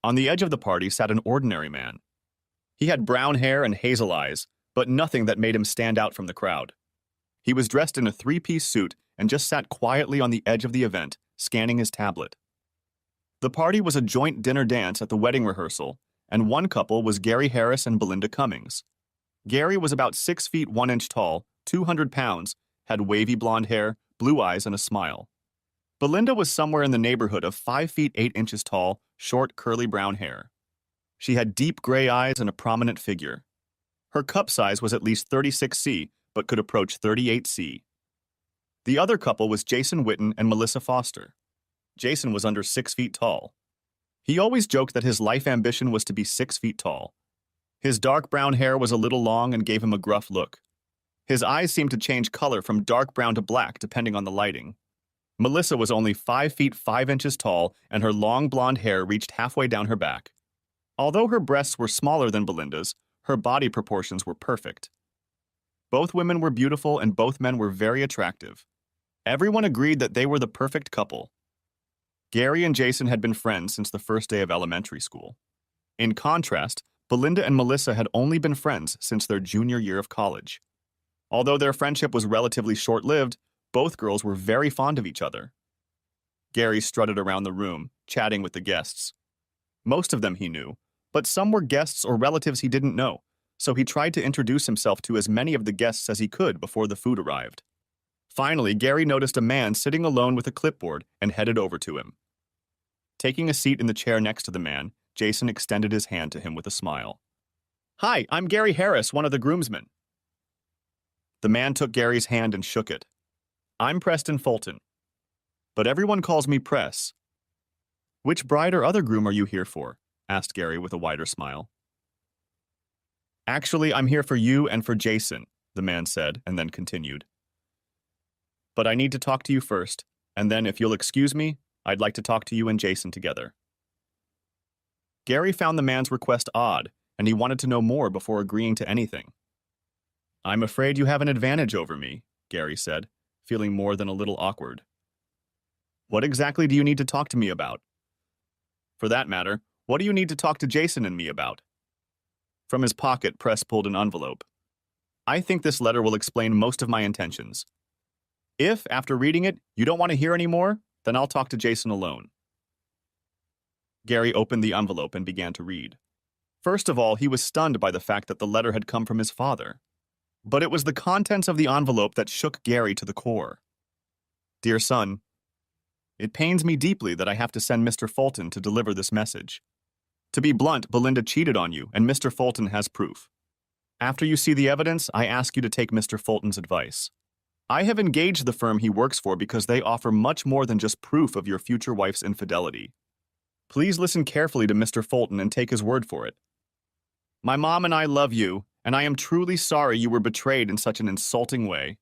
On the edge of the party sat an ordinary man. He had brown hair and hazel eyes, but nothing that made him stand out from the crowd. He was dressed in a three-piece suit and just sat quietly on the edge of the event, scanning his tablet. The party was a joint dinner dance at the wedding rehearsal, and one couple was Gary Harris and Belinda Cummings. Gary was about 6 feet 1 inch tall, 200 pounds, had wavy blonde hair, blue eyes, and a smile. Belinda was somewhere in the neighborhood of 5 feet 8 inches tall, short, curly brown hair. She had deep gray eyes and a prominent figure. Her cup size was at least 36C, but could approach 38C. The other couple was Jason Witten and Melissa Foster. Jason was under 6 feet tall. He always joked that his life ambition was to be 6 feet tall. His dark brown hair was a little long and gave him a gruff look. His eyes seemed to change color from dark brown to black depending on the lighting. Melissa was only 5 feet 5 inches tall, and her long blonde hair reached halfway down her back. Although her breasts were smaller than Belinda's, her body proportions were perfect. Both women were beautiful and both men were very attractive. Everyone agreed that they were the perfect couple. Gary and Jason had been friends since the first day of elementary school. In contrast, Belinda and Melissa had only been friends since their junior year of college. Although their friendship was relatively short-lived, both girls were very fond of each other. Gary strutted around the room, chatting with the guests. Most of them he knew, but some were guests or relatives he didn't know, so he tried to introduce himself to as many of the guests as he could before the food arrived. Finally, Gary noticed a man sitting alone with a clipboard and headed over to him. Taking a seat in the chair next to the man, Jason extended his hand to him with a smile. "Hi, I'm Gary Harris, one of the groomsmen." The man took Gary's hand and shook it. "I'm Preston Fulton, but everyone calls me Press." "Which bride or other groom are you here for?" asked Gary with a wider smile. "Actually, I'm here for you and for Jason," the man said, and then continued. "But I need to talk to you first, and then if you'll excuse me, I'd like to talk to you and Jason together." Gary found the man's request odd, and he wanted to know more before agreeing to anything. "I'm afraid you have an advantage over me," Gary said, feeling more than a little awkward. "What exactly do you need to talk to me about? For that matter, what do you need to talk to Jason and me about?" From his pocket, Press pulled an envelope. "I think this letter will explain most of my intentions. If, after reading it, you don't want to hear any more, then I'll talk to Jason alone." Gary opened the envelope and began to read. First of all, he was stunned by the fact that the letter had come from his father. But it was the contents of the envelope that shook Gary to the core. "Dear son, it pains me deeply that I have to send Mr. Fulton to deliver this message. To be blunt, Belinda cheated on you, and Mr. Fulton has proof. After you see the evidence, I ask you to take Mr. Fulton's advice. I have engaged the firm he works for because they offer much more than just proof of your future wife's infidelity. Please listen carefully to Mr. Fulton and take his word for it. My mom and I love you, and I am truly sorry you were betrayed in such an insulting way.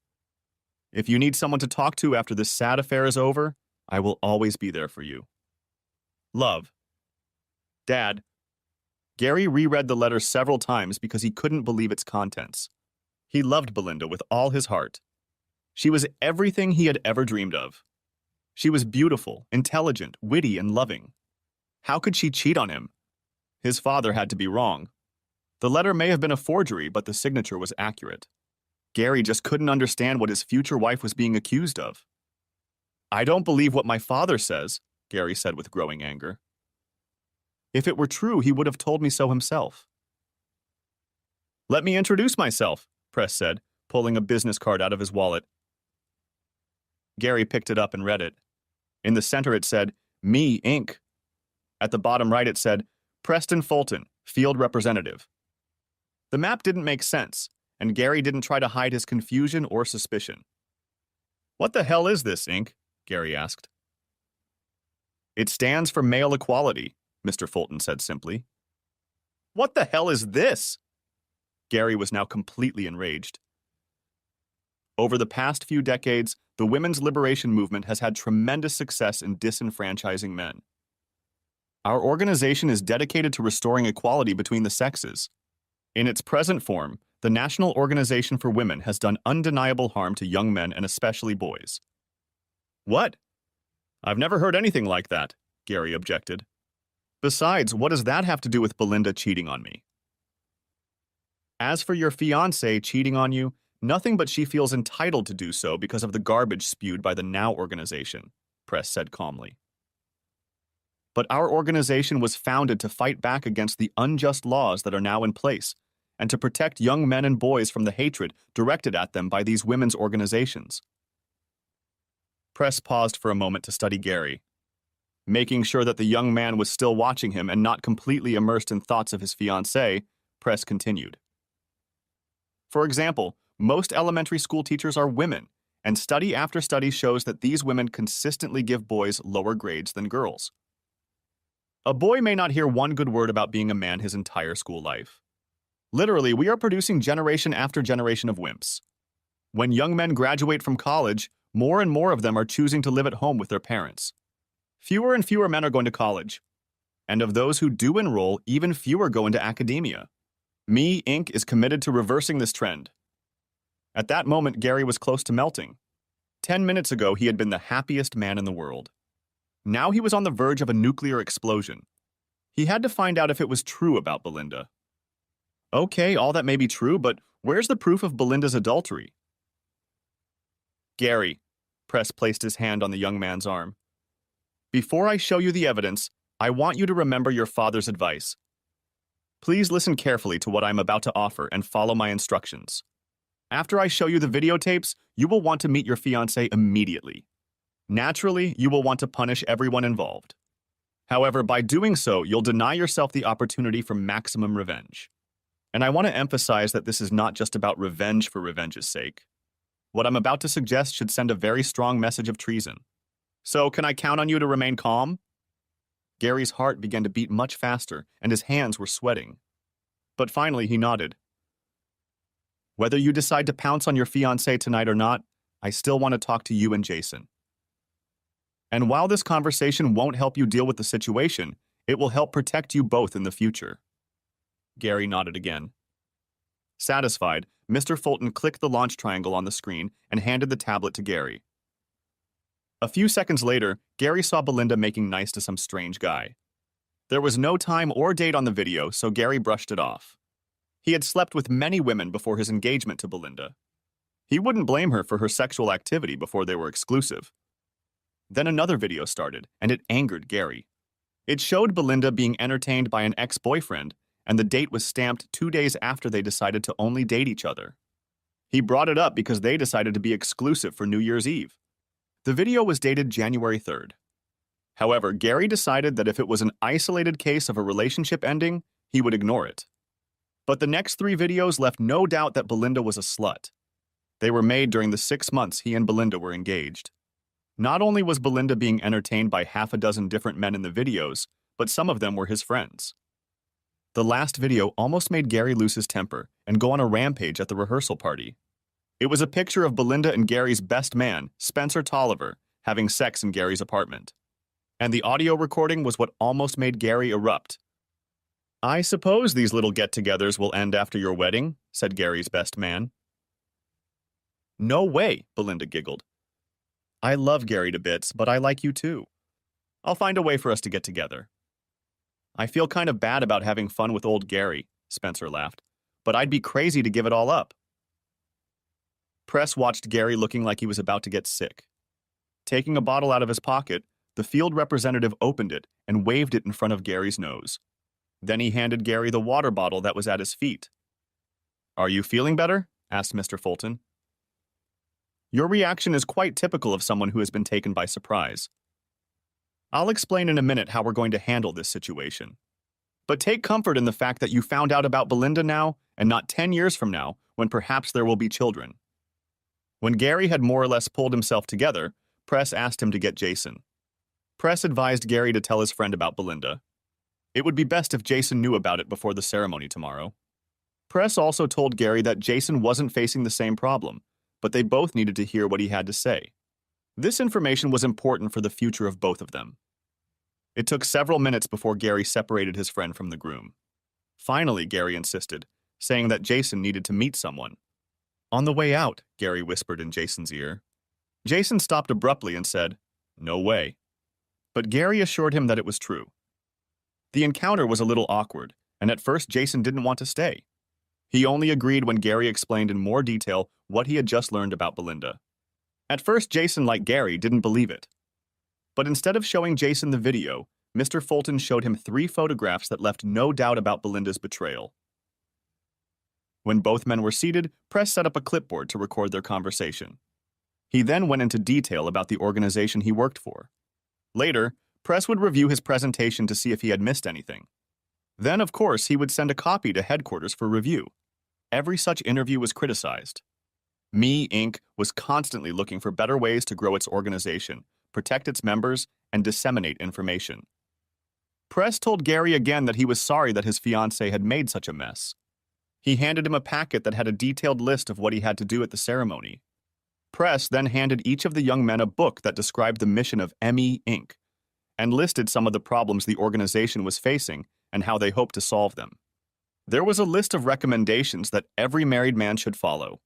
If you need someone to talk to after this sad affair is over, I will always be there for you. Love. Dad." Gary reread the letter several times because he couldn't believe its contents. He loved Belinda with all his heart. She was everything he had ever dreamed of. She was beautiful, intelligent, witty, and loving. How could she cheat on him? His father had to be wrong. The letter may have been a forgery, but the signature was accurate. Gary just couldn't understand what his future wife was being accused of. "I don't believe what my father says," Gary said with growing anger. "If it were true, he would have told me so himself." "Let me introduce myself," Press said, pulling a business card out of his wallet. Gary picked it up and read it. In the center it said, "Me, Inc." At the bottom right it said, "Preston Fulton, Field Representative." The map didn't make sense, and Gary didn't try to hide his confusion or suspicion. "What the hell is this, Inc.?" Gary asked. "It stands for male equality," Mr. Fulton said simply. "What the hell is this?" Gary was now completely enraged. Over the past few decades, the women's liberation movement has had tremendous success in disenfranchising men. Our organization is dedicated to restoring equality between the sexes. In its present form, the National Organization for Women has done undeniable harm to young men and especially boys. "What? I've never heard anything like that," Gary objected. Besides, what does that have to do with Belinda cheating on me? As for your fiancé cheating on you, nothing but she feels entitled to do so because of the garbage spewed by the Now organization, Press said calmly. But our organization was founded to fight back against the unjust laws that are now in place and to protect young men and boys from the hatred directed at them by these women's organizations. Press paused for a moment to study Gary. Making sure that the young man was still watching him and not completely immersed in thoughts of his fiancée, Press continued. For example, most elementary school teachers are women, and study after study shows that these women consistently give boys lower grades than girls. A boy may not hear one good word about being a man his entire school life. Literally, we are producing generation after generation of wimps. When young men graduate from college, more and more of them are choosing to live at home with their parents. Fewer and fewer men are going to college. And of those who do enroll, even fewer go into academia. Me, Inc. is committed to reversing this trend. At that moment, Gary was close to melting. 10 minutes ago, he had been the happiest man in the world. Now he was on the verge of a nuclear explosion. He had to find out if it was true about Belinda. Okay, all that may be true, but where's the proof of Belinda's adultery? Gary, Press placed his hand on the young man's arm. Before I show you the evidence, I want you to remember your father's advice. Please listen carefully to what I'm about to offer and follow my instructions. After I show you the videotapes, you will want to meet your fiancé immediately. Naturally, you will want to punish everyone involved. However, by doing so, you'll deny yourself the opportunity for maximum revenge. And I want to emphasize that this is not just about revenge for revenge's sake. What I'm about to suggest should send a very strong message of treason. So, can I count on you to remain calm? Gary's heart began to beat much faster, and his hands were sweating. But finally, he nodded. Whether you decide to pounce on your fiancé tonight or not, I still want to talk to you and Jason. And while this conversation won't help you deal with the situation, it will help protect you both in the future. Gary nodded again. Satisfied, Mr. Fulton clicked the launch triangle on the screen and handed the tablet to Gary. A few seconds later, Gary saw Belinda making nice to some strange guy. There was no time or date on the video, so Gary brushed it off. He had slept with many women before his engagement to Belinda. He wouldn't blame her for her sexual activity before they were exclusive. Then another video started, and it angered Gary. It showed Belinda being entertained by an ex-boyfriend, and the date was stamped 2 days after they decided to only date each other. He brought it up because they decided to be exclusive for New Year's Eve. The video was dated January 3rd. However, Gary decided that if it was an isolated case of a relationship ending, he would ignore it. But the next 3 videos left no doubt that Belinda was a slut. They were made during the 6 months he and Belinda were engaged. Not only was Belinda being entertained by half a dozen different men in the videos, but some of them were his friends. The last video almost made Gary lose his temper and go on a rampage at the rehearsal party. It was a picture of Belinda and Gary's best man, Spencer Tolliver, having sex in Gary's apartment. And the audio recording was what almost made Gary erupt. I suppose these little get-togethers will end after your wedding, said Gary's best man. No way, Belinda giggled. I love Gary to bits, but I like you too. I'll find a way for us to get together. I feel kind of bad about having fun with old Gary, Spencer laughed, but I'd be crazy to give it all up. Press watched Gary looking like he was about to get sick. Taking a bottle out of his pocket, the field representative opened it and waved it in front of Gary's nose. Then he handed Gary the water bottle that was at his feet. Are you feeling better? Asked Mr. Fulton. Your reaction is quite typical of someone who has been taken by surprise. I'll explain in a minute how we're going to handle this situation. But take comfort in the fact that you found out about Belinda now and not 10 years from now when perhaps there will be children. When Gary had more or less pulled himself together, Press asked him to get Jason. Press advised Gary to tell his friend about Belinda. It would be best if Jason knew about it before the ceremony tomorrow. Press also told Gary that Jason wasn't facing the same problem, but they both needed to hear what he had to say. This information was important for the future of both of them. It took several minutes before Gary separated his friend from the groom. Finally, Gary insisted, saying that Jason needed to meet someone. On the way out, Gary whispered in Jason's ear. Jason stopped abruptly and said, No way. But Gary assured him that it was true. The encounter was a little awkward, and at first Jason didn't want to stay. He only agreed when Gary explained in more detail what he had just learned about Belinda. At first, Jason, like Gary, didn't believe it. But instead of showing Jason the video, Mr. Fulton showed him 3 photographs that left no doubt about Belinda's betrayal. When both men were seated, Press set up a clipboard to record their conversation. He then went into detail about the organization he worked for. Later, Press would review his presentation to see if he had missed anything. Then, of course, he would send a copy to headquarters for review. Every such interview was criticized. Me, Inc. was constantly looking for better ways to grow its organization, protect its members, and disseminate information. Press told Gary again that he was sorry that his fiancée had made such a mess. He handed him a packet that had a detailed list of what he had to do at the ceremony. Press then handed each of the young men a book that described the mission of ME, Inc. and listed some of the problems the organization was facing and how they hoped to solve them. There was a list of recommendations that every married man should follow.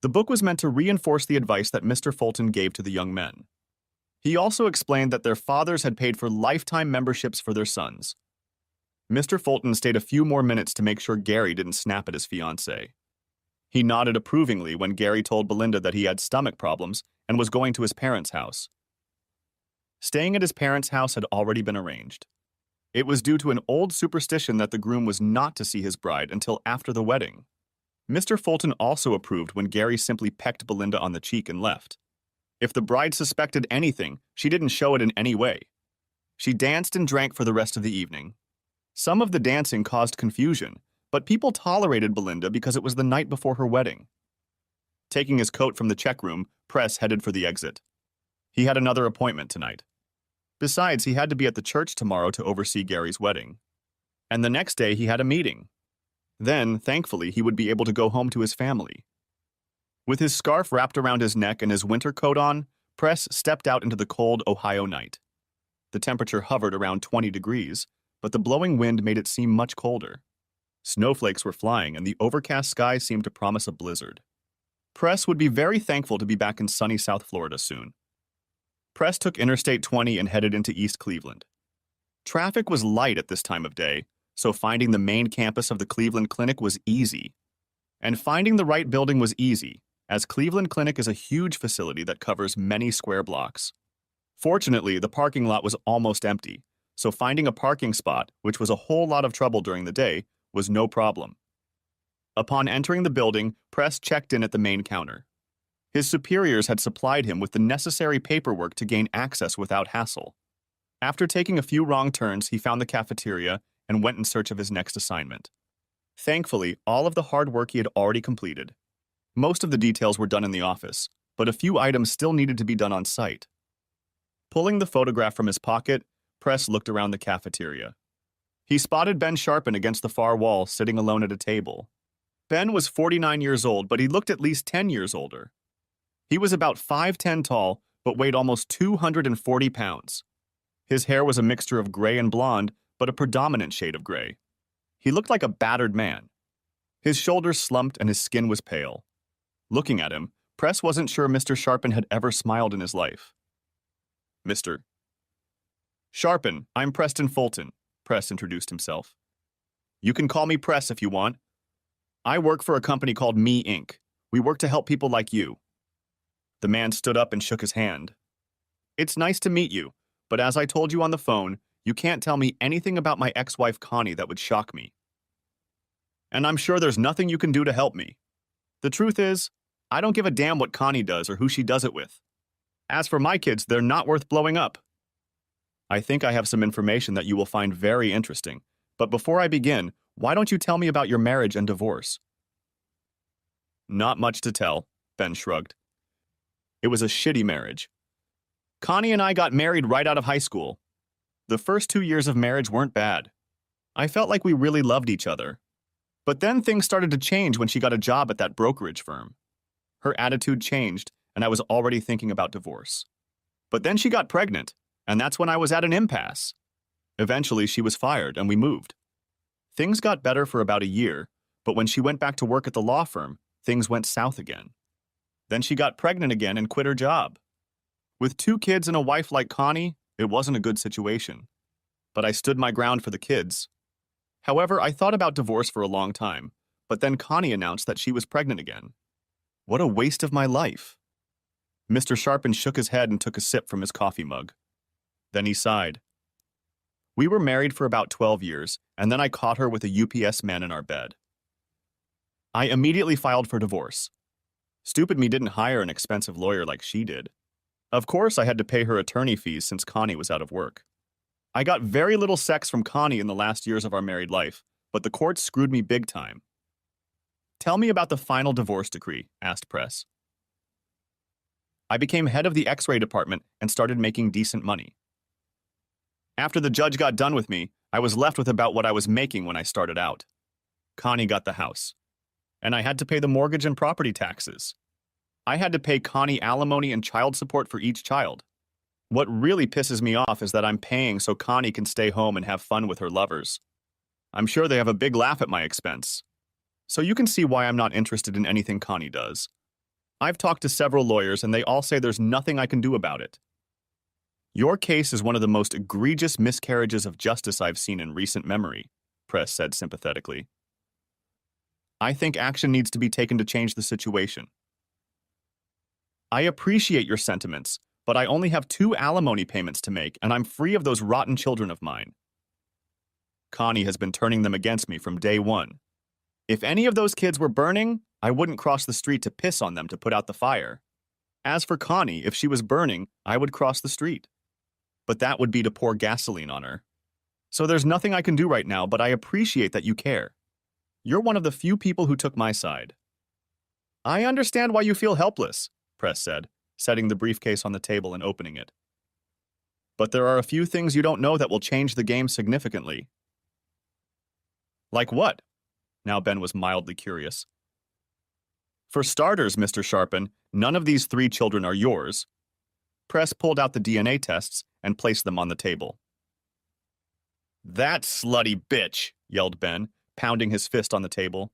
The book was meant to reinforce the advice that Mr. Fulton gave to the young men. He also explained that their fathers had paid for lifetime memberships for their sons. Mr. Fulton stayed a few more minutes to make sure Gary didn't snap at his fiancée. He nodded approvingly when Gary told Belinda that he had stomach problems and was going to his parents' house. Staying at his parents' house had already been arranged. It was due to an old superstition that the groom was not to see his bride until after the wedding. Mr. Fulton also approved when Gary simply pecked Belinda on the cheek and left. If the bride suspected anything, she didn't show it in any way. She danced and drank for the rest of the evening. Some of the dancing caused confusion, but people tolerated Belinda because it was the night before her wedding. Taking his coat from the check room, Press headed for the exit. He had another appointment tonight. Besides, he had to be at the church tomorrow to oversee Gary's wedding. And the next day he had a meeting. Then, thankfully, he would be able to go home to his family. With his scarf wrapped around his neck and his winter coat on, Press stepped out into the cold Ohio night. The temperature hovered around 20 degrees, but the blowing wind made it seem much colder. Snowflakes were flying, and the overcast sky seemed to promise a blizzard. Press would be very thankful to be back in sunny South Florida soon. Press took Interstate 20 and headed into East Cleveland. Traffic was light at this time of day, so finding the main campus of the Cleveland Clinic was easy. And finding the right building was easy, as Cleveland Clinic is a huge facility that covers many square blocks. Fortunately, the parking lot was almost empty, so finding a parking spot, which was a whole lot of trouble during the day, was no problem. Upon entering the building, Press checked in at the main counter. His superiors had supplied him with the necessary paperwork to gain access without hassle. After taking a few wrong turns, he found the cafeteria and went in search of his next assignment. Thankfully, all of the hard work he had already completed. Most of the details were done in the office, but a few items still needed to be done on site. Pulling the photograph from his pocket, Press looked around the cafeteria. He spotted Ben Sharpen against the far wall, sitting alone at a table. Ben was 49 years old, but he looked at least 10 years older. He was about 5'10" tall, but weighed almost 240 pounds. His hair was a mixture of gray and blonde, but a predominant shade of gray. He looked like a battered man. His shoulders slumped and his skin was pale. Looking at him, Press wasn't sure Mr. Sharpen had ever smiled in his life. Mr. Sharpen, I'm Preston Fulton, Press introduced himself. You can call me Press if you want. I work for a company called Me, Inc. We work to help people like you. The man stood up and shook his hand. It's nice to meet you, but as I told you on the phone, you can't tell me anything about my ex-wife Connie that would shock me. And I'm sure there's nothing you can do to help me. The truth is, I don't give a damn what Connie does or who she does it with. As for my kids, they're not worth blowing up. I think I have some information that you will find very interesting, but before I begin, why don't you tell me about your marriage and divorce? Not much to tell, Ben shrugged. It was a shitty marriage. Connie and I got married right out of high school. The first 2 years of marriage weren't bad. I felt like we really loved each other. But then things started to change when she got a job at that brokerage firm. Her attitude changed, and I was already thinking about divorce. But then she got pregnant, and that's when I was at an impasse. Eventually, she was fired, and we moved. Things got better for about a year, but when she went back to work at the law firm, things went south again. Then she got pregnant again and quit her job. With 2 kids and a wife like Connie, it wasn't a good situation. but I stood my ground for the kids. However, I thought about divorce for a long time, but then Connie announced that she was pregnant again. What a waste of my life. Mr. Sharpen shook his head and took a sip from his coffee mug. Then he sighed. We were married for about 12 years, and then I caught her with a UPS man in our bed. I immediately filed for divorce. Stupid me didn't hire an expensive lawyer like she did. Of course, I had to pay her attorney fees since Connie was out of work. I got very little sex from Connie in the last years of our married life, but the courts screwed me big time. Tell me about the final divorce decree, asked Press. I became head of the X-ray department and started making decent money. After the judge got done with me, I was left with about what I was making when I started out. Connie got the house, and I had to pay the mortgage and property taxes. I had to pay Connie alimony and child support for each child. What really pisses me off is that I'm paying so Connie can stay home and have fun with her lovers. I'm sure they have a big laugh at my expense. So you can see why I'm not interested in anything Connie does. I've talked to several lawyers and they all say there's nothing I can do about it. Your case is one of the most egregious miscarriages of justice I've seen in recent memory, Press said sympathetically. I think action needs to be taken to change the situation. I appreciate your sentiments, but I only have 2 alimony payments to make, and I'm free of those rotten children of mine. Connie has been turning them against me from day one. If any of those kids were burning, I wouldn't cross the street to piss on them to put out the fire. As for Connie, if she was burning, I would cross the street. But that would be to pour gasoline on her. So there's nothing I can do right now, but I appreciate that you care. You're one of the few people who took my side. I understand why you feel helpless, Press said, setting the briefcase on the table and opening it. But there are a few things you don't know that will change the game significantly. Like what? Now Ben was mildly curious. For starters, Mr. Sharpen, none of these 3 children are yours. Press pulled out the DNA tests and placed them on the table. That slutty bitch, yelled Ben, pounding his fist on the table.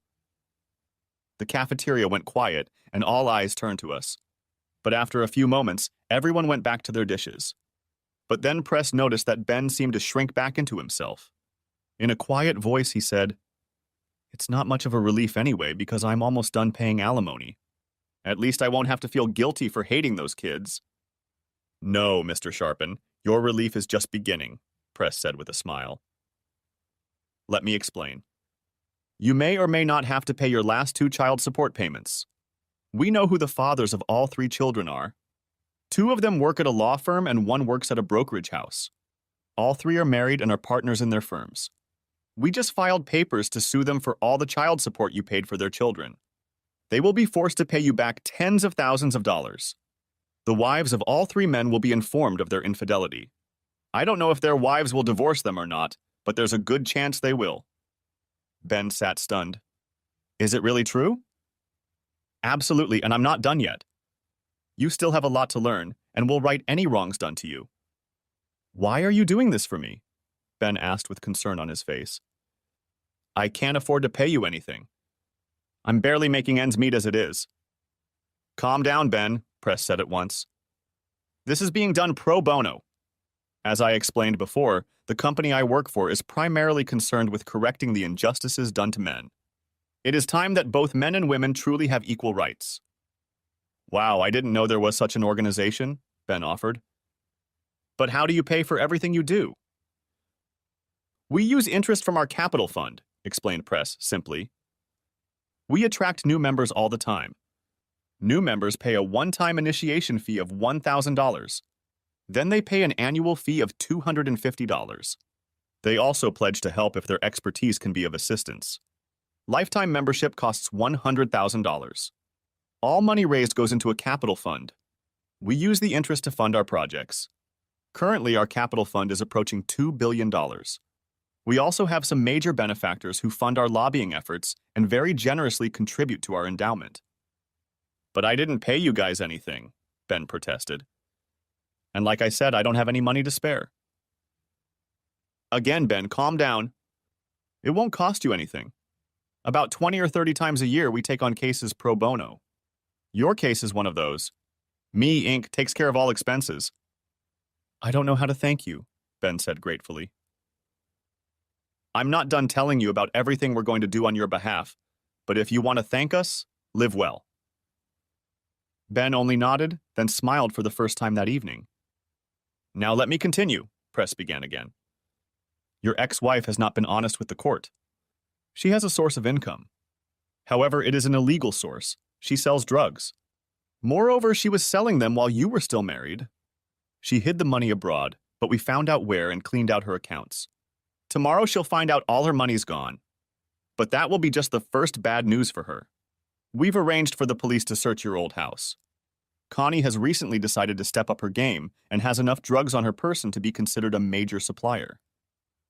The cafeteria went quiet, and all eyes turned to us. But after a few moments, everyone went back to their dishes. But then Press noticed that Ben seemed to shrink back into himself. In a quiet voice, he said, It's not much of a relief anyway, because I'm almost done paying alimony. At least I won't have to feel guilty for hating those kids. No, Mr. Sharpen, your relief is just beginning, Press said with a smile. Let me explain. You may or may not have to pay your last 2 child support payments. We know who the fathers of all 3 children are. 2 of them work at a law firm and 1 works at a brokerage house. All 3 are married and are partners in their firms. We just filed papers to sue them for all the child support you paid for their children. They will be forced to pay you back tens of thousands of dollars. The wives of all 3 men will be informed of their infidelity. I don't know if their wives will divorce them or not, but there's a good chance they will. Ben sat stunned. Is it really true? Absolutely, and I'm not done yet. You still have a lot to learn, and will right any wrongs done to you. Why are you doing this for me? Ben asked with concern on his face. I can't afford to pay you anything. I'm barely making ends meet as it is. Calm down, Ben, Press said at once. This is being done pro bono. As I explained before, the company I work for is primarily concerned with correcting the injustices done to men. It is time that both men and women truly have equal rights. Wow, I didn't know there was such an organization, Ben offered. But how do you pay for everything you do? We use interest from our capital fund, explained Press simply. We attract new members all the time. New members pay a one-time initiation fee of $1,000. Then they pay an annual fee of $250. They also pledge to help if their expertise can be of assistance. Lifetime membership costs $100,000. All money raised goes into a capital fund. We use the interest to fund our projects. Currently, our capital fund is approaching $2 billion. We also have some major benefactors who fund our lobbying efforts and very generously contribute to our endowment. But I didn't pay you guys anything, Ben protested. And like I said, I don't have any money to spare. Again, Ben, calm down. It won't cost you anything. About 20 or 30 times a year, we take on cases pro bono. Your case is one of those. Me, Inc. takes care of all expenses. I don't know how to thank you, Ben said gratefully. I'm not done telling you about everything we're going to do on your behalf, but if you want to thank us, live well. Ben only nodded, then smiled for the first time that evening. Now let me continue, Press began again. Your ex-wife has not been honest with the court. She has a source of income. However, it is an illegal source. She sells drugs. Moreover, she was selling them while you were still married. She hid the money abroad, but we found out where and cleaned out her accounts. Tomorrow she'll find out all her money's gone. But that will be just the first bad news for her. We've arranged for the police to search your old house. Connie has recently decided to step up her game and has enough drugs on her person to be considered a major supplier.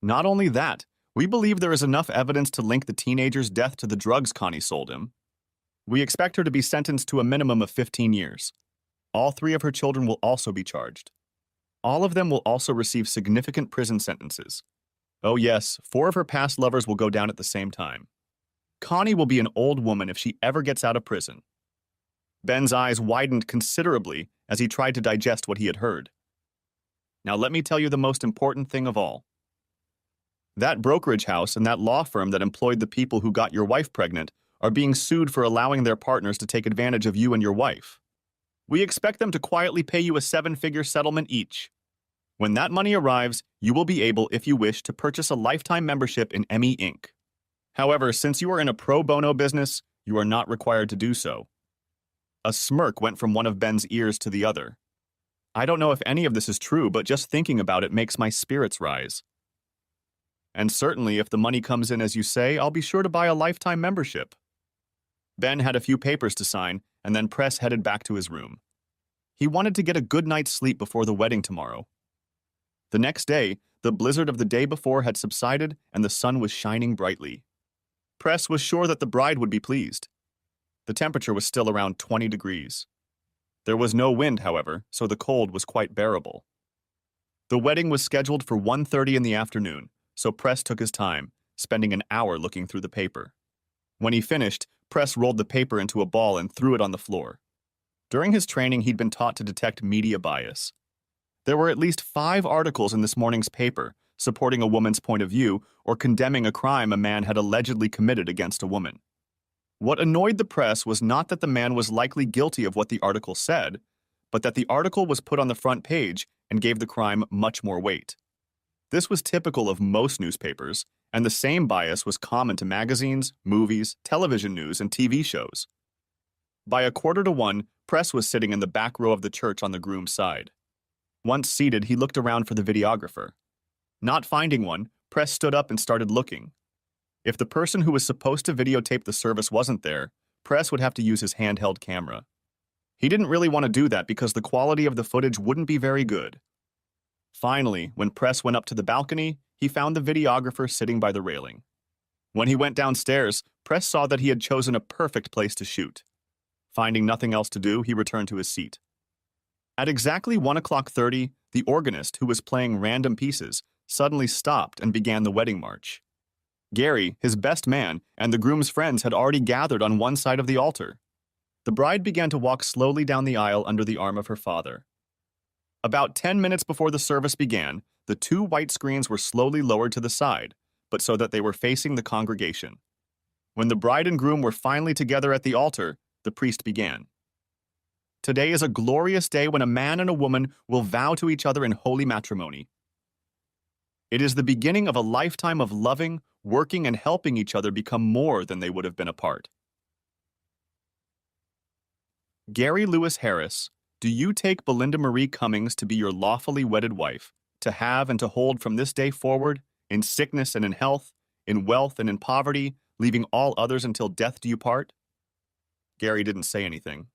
Not only that, we believe there is enough evidence to link the teenager's death to the drugs Connie sold him. We expect her to be sentenced to a minimum of 15 years. All 3 of her children will also be charged. All of them will also receive significant prison sentences. Oh yes, 4 of her past lovers will go down at the same time. Connie will be an old woman if she ever gets out of prison. Ben's eyes widened considerably as he tried to digest what he had heard. Now let me tell you the most important thing of all. That brokerage house and that law firm that employed the people who got your wife pregnant are being sued for allowing their partners to take advantage of you and your wife. We expect them to quietly pay you a 7-figure settlement each. When that money arrives, you will be able, if you wish, to purchase a lifetime membership in ME Inc. However, since you are in a pro bono business, you are not required to do so. A smirk went from one of Ben's ears to the other. I don't know if any of this is true, but just thinking about it makes my spirits rise. And certainly, if the money comes in as you say, I'll be sure to buy a lifetime membership. Ben had a few papers to sign, and then Press headed back to his room. He wanted to get a good night's sleep before the wedding tomorrow. The next day, the blizzard of the day before had subsided and the sun was shining brightly. Press was sure that the bride would be pleased. The temperature was still around 20 degrees. There was no wind, however, so the cold was quite bearable. The wedding was scheduled for 1:30 in the afternoon, so Press took his time, spending an hour looking through the paper. When he finished, Press rolled the paper into a ball and threw it on the floor. During his training, he'd been taught to detect media bias. There were at least 5 articles in this morning's paper supporting a woman's point of view or condemning a crime a man had allegedly committed against a woman. What annoyed the press was not that the man was likely guilty of what the article said, but that the article was put on the front page and gave the crime much more weight. This was typical of most newspapers, and the same bias was common to magazines, movies, television news, and TV shows. By 1:45, Press was sitting in the back row of the church on the groom's side. Once seated, he looked around for the videographer. Not finding one, Press stood up and started looking. If the person who was supposed to videotape the service wasn't there, Press would have to use his handheld camera. He didn't really want to do that because the quality of the footage wouldn't be very good. Finally, when Press went up to the balcony, he found the videographer sitting by the railing. When he went downstairs, Press saw that he had chosen a perfect place to shoot. Finding nothing else to do, he returned to his seat. At exactly 1:30, the organist, who was playing random pieces, suddenly stopped and began the wedding march. Gary, his best man, and the groom's friends had already gathered on one side of the altar. The bride began to walk slowly down the aisle under the arm of her father. About 10 minutes before the service began, the 2 white screens were slowly lowered to the side, but so that they were facing the congregation. When the bride and groom were finally together at the altar, the priest began. Today is a glorious day when a man and a woman will vow to each other in holy matrimony. It is the beginning of a lifetime of loving, working, and helping each other become more than they would have been apart. Gary Lewis Harris, do you take Belinda Marie Cummings to be your lawfully wedded wife, to have and to hold from this day forward, in sickness and in health, in wealth and in poverty, leaving all others until death do you part? Gary didn't say anything.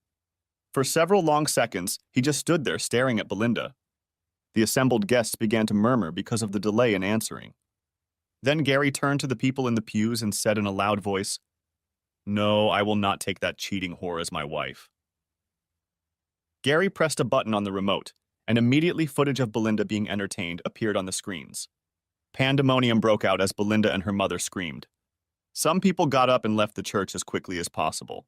For several long seconds, he just stood there staring at Belinda. The assembled guests began to murmur because of the delay in answering. Then Gary turned to the people in the pews and said in a loud voice, "No, I will not take that cheating whore as my wife." Gary pressed a button on the remote, and immediately footage of Belinda being entertained appeared on the screens. Pandemonium broke out as Belinda and her mother screamed. Some people got up and left the church as quickly as possible.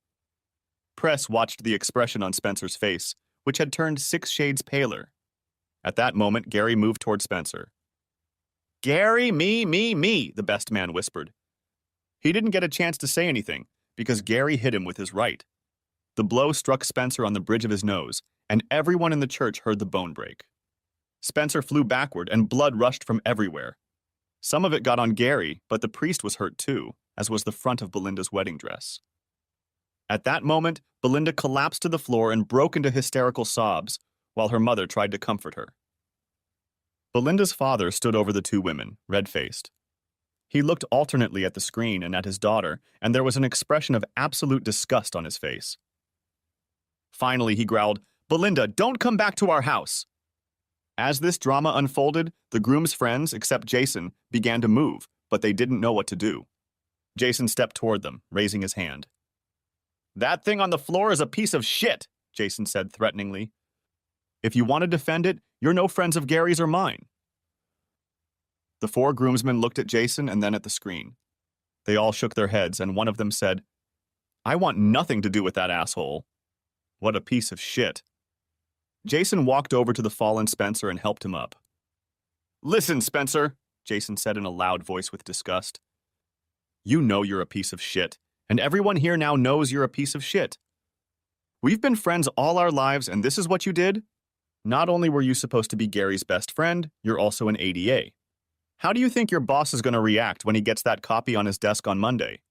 Press watched the expression on Spencer's face, which had turned 6 shades paler. At that moment, Gary moved toward Spencer. Gary, me, the best man whispered. He didn't get a chance to say anything because Gary hit him with his right. The blow struck Spencer on the bridge of his nose, and everyone in the church heard the bone break. Spencer flew backward, and blood rushed from everywhere. Some of it got on Gary, but the priest was hurt too, as was the front of Belinda's wedding dress. At that moment, Belinda collapsed to the floor and broke into hysterical sobs, while her mother tried to comfort her. Belinda's father stood over the two women, red-faced. He looked alternately at the screen and at his daughter, and there was an expression of absolute disgust on his face. Finally, he growled, "Belinda, don't come back to our house!" As this drama unfolded, the groom's friends, except Jason, began to move, but they didn't know what to do. Jason stepped toward them, raising his hand. "That thing on the floor is a piece of shit," Jason said threateningly. "If you want to defend it, you're no friends of Gary's or mine." The four groomsmen looked at Jason and then at the screen. They all shook their heads, and one of them said, "I want nothing to do with that asshole. What a piece of shit." Jason walked over to the fallen Spencer and helped him up. "Listen, Spencer," Jason said in a loud voice with disgust. "You know you're a piece of shit, and everyone here now knows you're a piece of shit. We've been friends all our lives, and this is what you did? Not only were you supposed to be Gary's best friend, you're also an ADA. How do you think your boss is going to react when he gets that copy on his desk on Monday?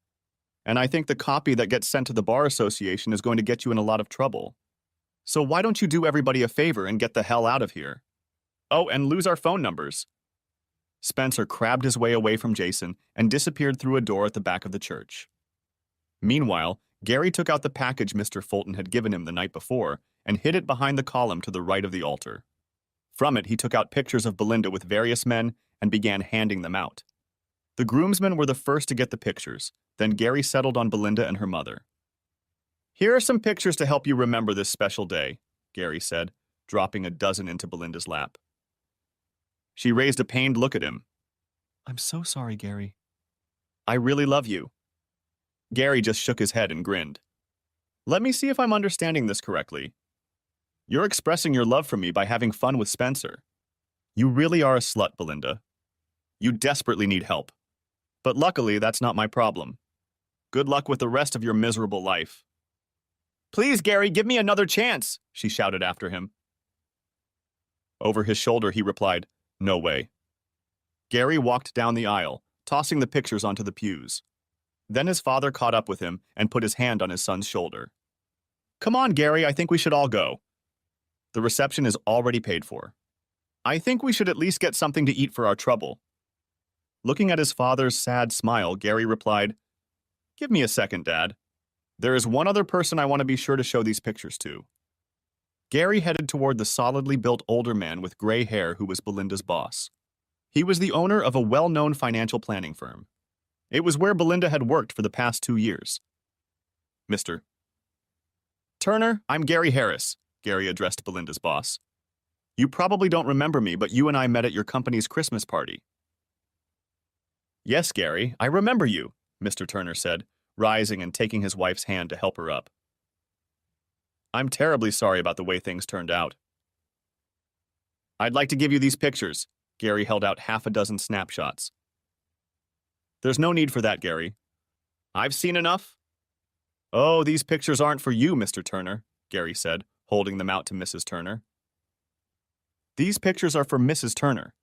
And I think the copy that gets sent to the Bar Association is going to get you in a lot of trouble. So why don't you do everybody a favor and get the hell out of here? Oh, and lose our phone numbers." Spencer crabbed his way away from Jason and disappeared through a door at the back of the church. Meanwhile, Gary took out the package Mr. Fulton had given him the night before and hid it behind the column to the right of the altar. From it, he took out pictures of Belinda with various men and began handing them out. The groomsmen were the first to get the pictures, then Gary settled on Belinda and her mother. "Here are some pictures to help you remember this special day," Gary said, dropping a dozen into Belinda's lap. She raised a pained look at him. "I'm so sorry, Gary." "I really love you." Gary just shook his head and grinned. "Let me see if I'm understanding this correctly. You're expressing your love for me by having fun with Spencer. You really are a slut, Belinda. You desperately need help. But luckily, that's not my problem. Good luck with the rest of your miserable life." "Please, Gary, give me another chance," she shouted after him. Over his shoulder, he replied, "No way." Gary walked down the aisle, tossing the pictures onto the pews. Then his father caught up with him and put his hand on his son's shoulder. "Come on, Gary, I think we should all go. The reception is already paid for. I think we should at least get something to eat for our trouble." Looking at his father's sad smile, Gary replied, "Give me a second, Dad. There is one other person I want to be sure to show these pictures to." Gary headed toward the solidly built older man with gray hair who was Belinda's boss. He was the owner of a well-known financial planning firm. It was where Belinda had worked for the past 2 years. "Mr. Turner, I'm Gary Harris," Gary addressed Belinda's boss. "You probably don't remember me, but you and I met at your company's Christmas party." "Yes, Gary, I remember you," Mr. Turner said, rising and taking his wife's hand to help her up. "I'm terribly sorry about the way things turned out." "I'd like to give you these pictures." Gary held out half a dozen snapshots. "There's no need for that, Gary. I've seen enough." "Oh, these pictures aren't for you, Mr. Turner," Gary said, holding them out to Mrs. Turner. "These pictures are for Mrs. Turner.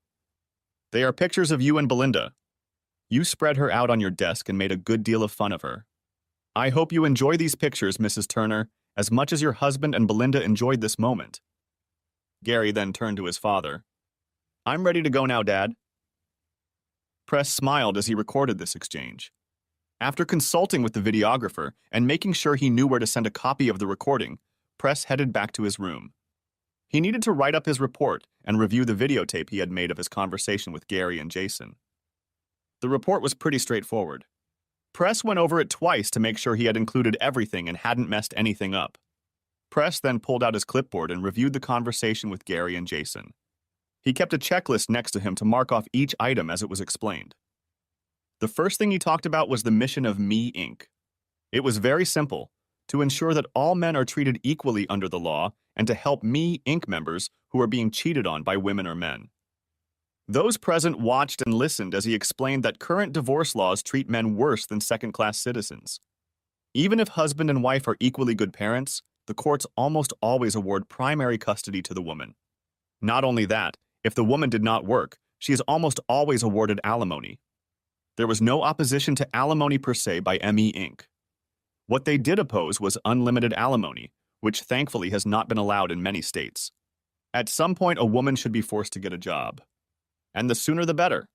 They are pictures of you and Belinda. You spread her out on your desk and made a good deal of fun of her. I hope you enjoy these pictures, Mrs. Turner, as much as your husband and Belinda enjoyed this moment." Gary then turned to his father. "I'm ready to go now, Dad." Press smiled as he recorded this exchange. After consulting with the videographer and making sure he knew where to send a copy of the recording, Press headed back to his room. He needed to write up his report and review the videotape he had made of his conversation with Gary and Jason. The report was pretty straightforward. Press went over it twice to make sure he had included everything and hadn't messed anything up. Press then pulled out his clipboard and reviewed the conversation with Gary and Jason. He kept a checklist next to him to mark off each item as it was explained. The first thing he talked about was the mission of Me Inc. It was very simple, to ensure that all men are treated equally under the law and to help Me Inc. members who are being cheated on by women or men. Those present watched and listened as he explained that current divorce laws treat men worse than second-class citizens. Even if husband and wife are equally good parents, the courts almost always award primary custody to the woman. Not only that, if the woman did not work, she is almost always awarded alimony. There was no opposition to alimony per se by ME Inc. What they did oppose was unlimited alimony, which thankfully has not been allowed in many states. At some point, a woman should be forced to get a job. And the sooner the better.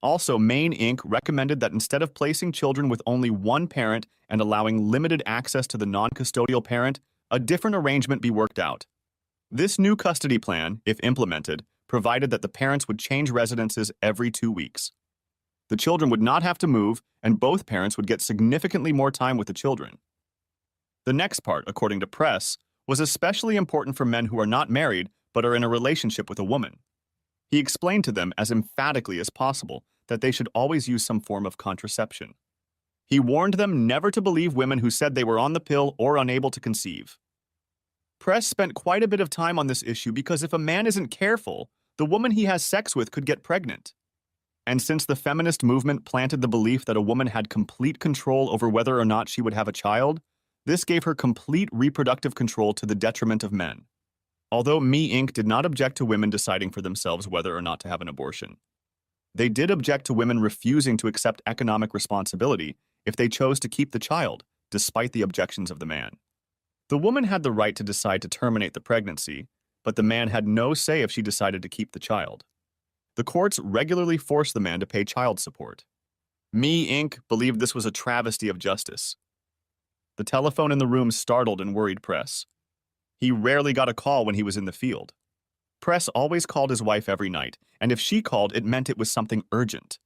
Also, Maine Inc. recommended that instead of placing children with only one parent and allowing limited access to the non-custodial parent, a different arrangement be worked out. This new custody plan, if implemented, provided that the parents would change residences every 2 weeks. The children would not have to move, and both parents would get significantly more time with the children. The next part, according to Press, was especially important for men who are not married but are in a relationship with a woman. He explained to them as emphatically as possible that they should always use some form of contraception. He warned them never to believe women who said they were on the pill or unable to conceive. Press spent quite a bit of time on this issue because if a man isn't careful, the woman he has sex with could get pregnant. And since the feminist movement planted the belief that a woman had complete control over whether or not she would have a child, this gave her complete reproductive control to the detriment of men. Although Me Inc. did not object to women deciding for themselves whether or not to have an abortion, they did object to women refusing to accept economic responsibility if they chose to keep the child, despite the objections of the man. The woman had the right to decide to terminate the pregnancy, but the man had no say if she decided to keep the child. The courts regularly forced the man to pay child support. Me Inc. believed this was a travesty of justice. The telephone in the room startled and worried Press. He rarely got a call when he was in the field. Press always called his wife every night, and if she called, it meant it was something urgent.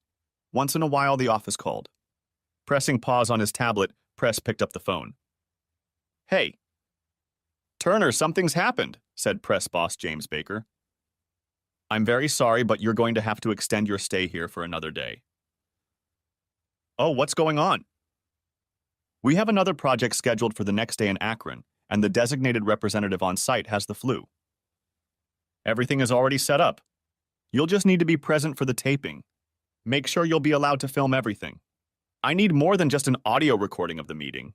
Once in a while, the office called. Pressing pause on his tablet, Press picked up the phone. "Hey, Turner, something's happened," said Press boss James Baker. "I'm very sorry, but you're going to have to extend your stay here for another day." "Oh, what's going on?" "We have another project scheduled for the next day in Akron, and the designated representative on site has the flu." "Everything is already set up. You'll just need to be present for the taping. Make sure you'll be allowed to film everything. I need more than just an audio recording of the meeting.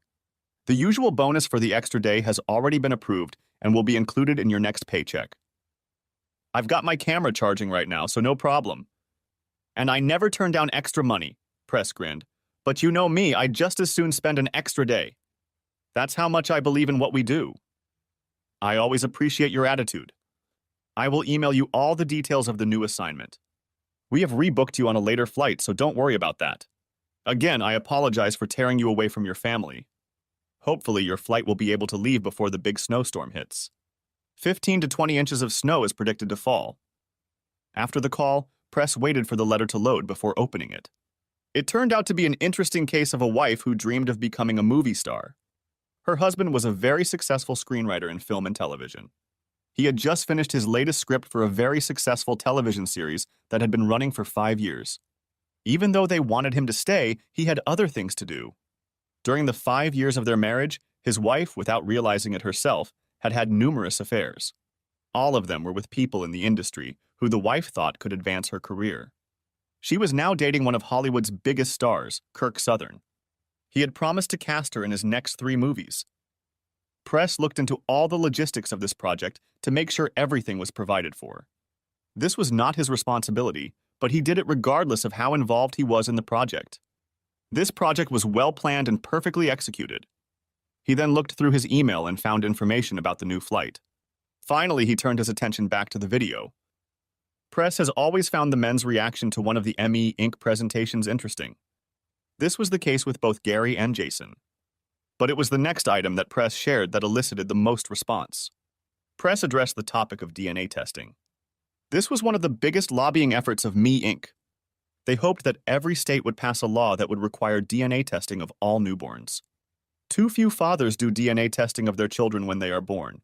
The usual bonus for the extra day has already been approved and will be included in your next paycheck. I've got my camera charging right now, so no problem. And I never turn down extra money," Press grinned. "But you know me, I'd just as soon spend an extra day. That's how much I believe in what we do. I always appreciate your attitude. I will email you all the details of the new assignment. We have rebooked you on a later flight, so don't worry about that. Again, I apologize for tearing you away from your family. Hopefully, your flight will be able to leave before the big snowstorm hits. 15 to 20 inches of snow is predicted to fall." After the call, Press waited for the letter to load before opening it. It turned out to be an interesting case of a wife who dreamed of becoming a movie star. Her husband was a very successful screenwriter in film and television. He had just finished his latest script for a very successful television series that had been running for 5 years. Even though they wanted him to stay, he had other things to do. During the 5 years of their marriage, his wife, without realizing it herself, had had numerous affairs. All of them were with people in the industry who the wife thought could advance her career. She was now dating one of Hollywood's biggest stars, Kirk Southern. He had promised to cast her in his next 3 movies. Press looked into all the logistics of this project to make sure everything was provided for. This was not his responsibility, but he did it regardless of how involved he was in the project. This project was well planned and perfectly executed. He then looked through his email and found information about the new flight. Finally, he turned his attention back to the video. Press has always found the men's reaction to one of the ME Inc. presentations interesting. This was the case with both Gary and Jason. But it was the next item that Press shared that elicited the most response. Press addressed the topic of DNA testing. This was one of the biggest lobbying efforts of Me Inc. They hoped that every state would pass a law that would require DNA testing of all newborns. Too few fathers do DNA testing of their children when they are born.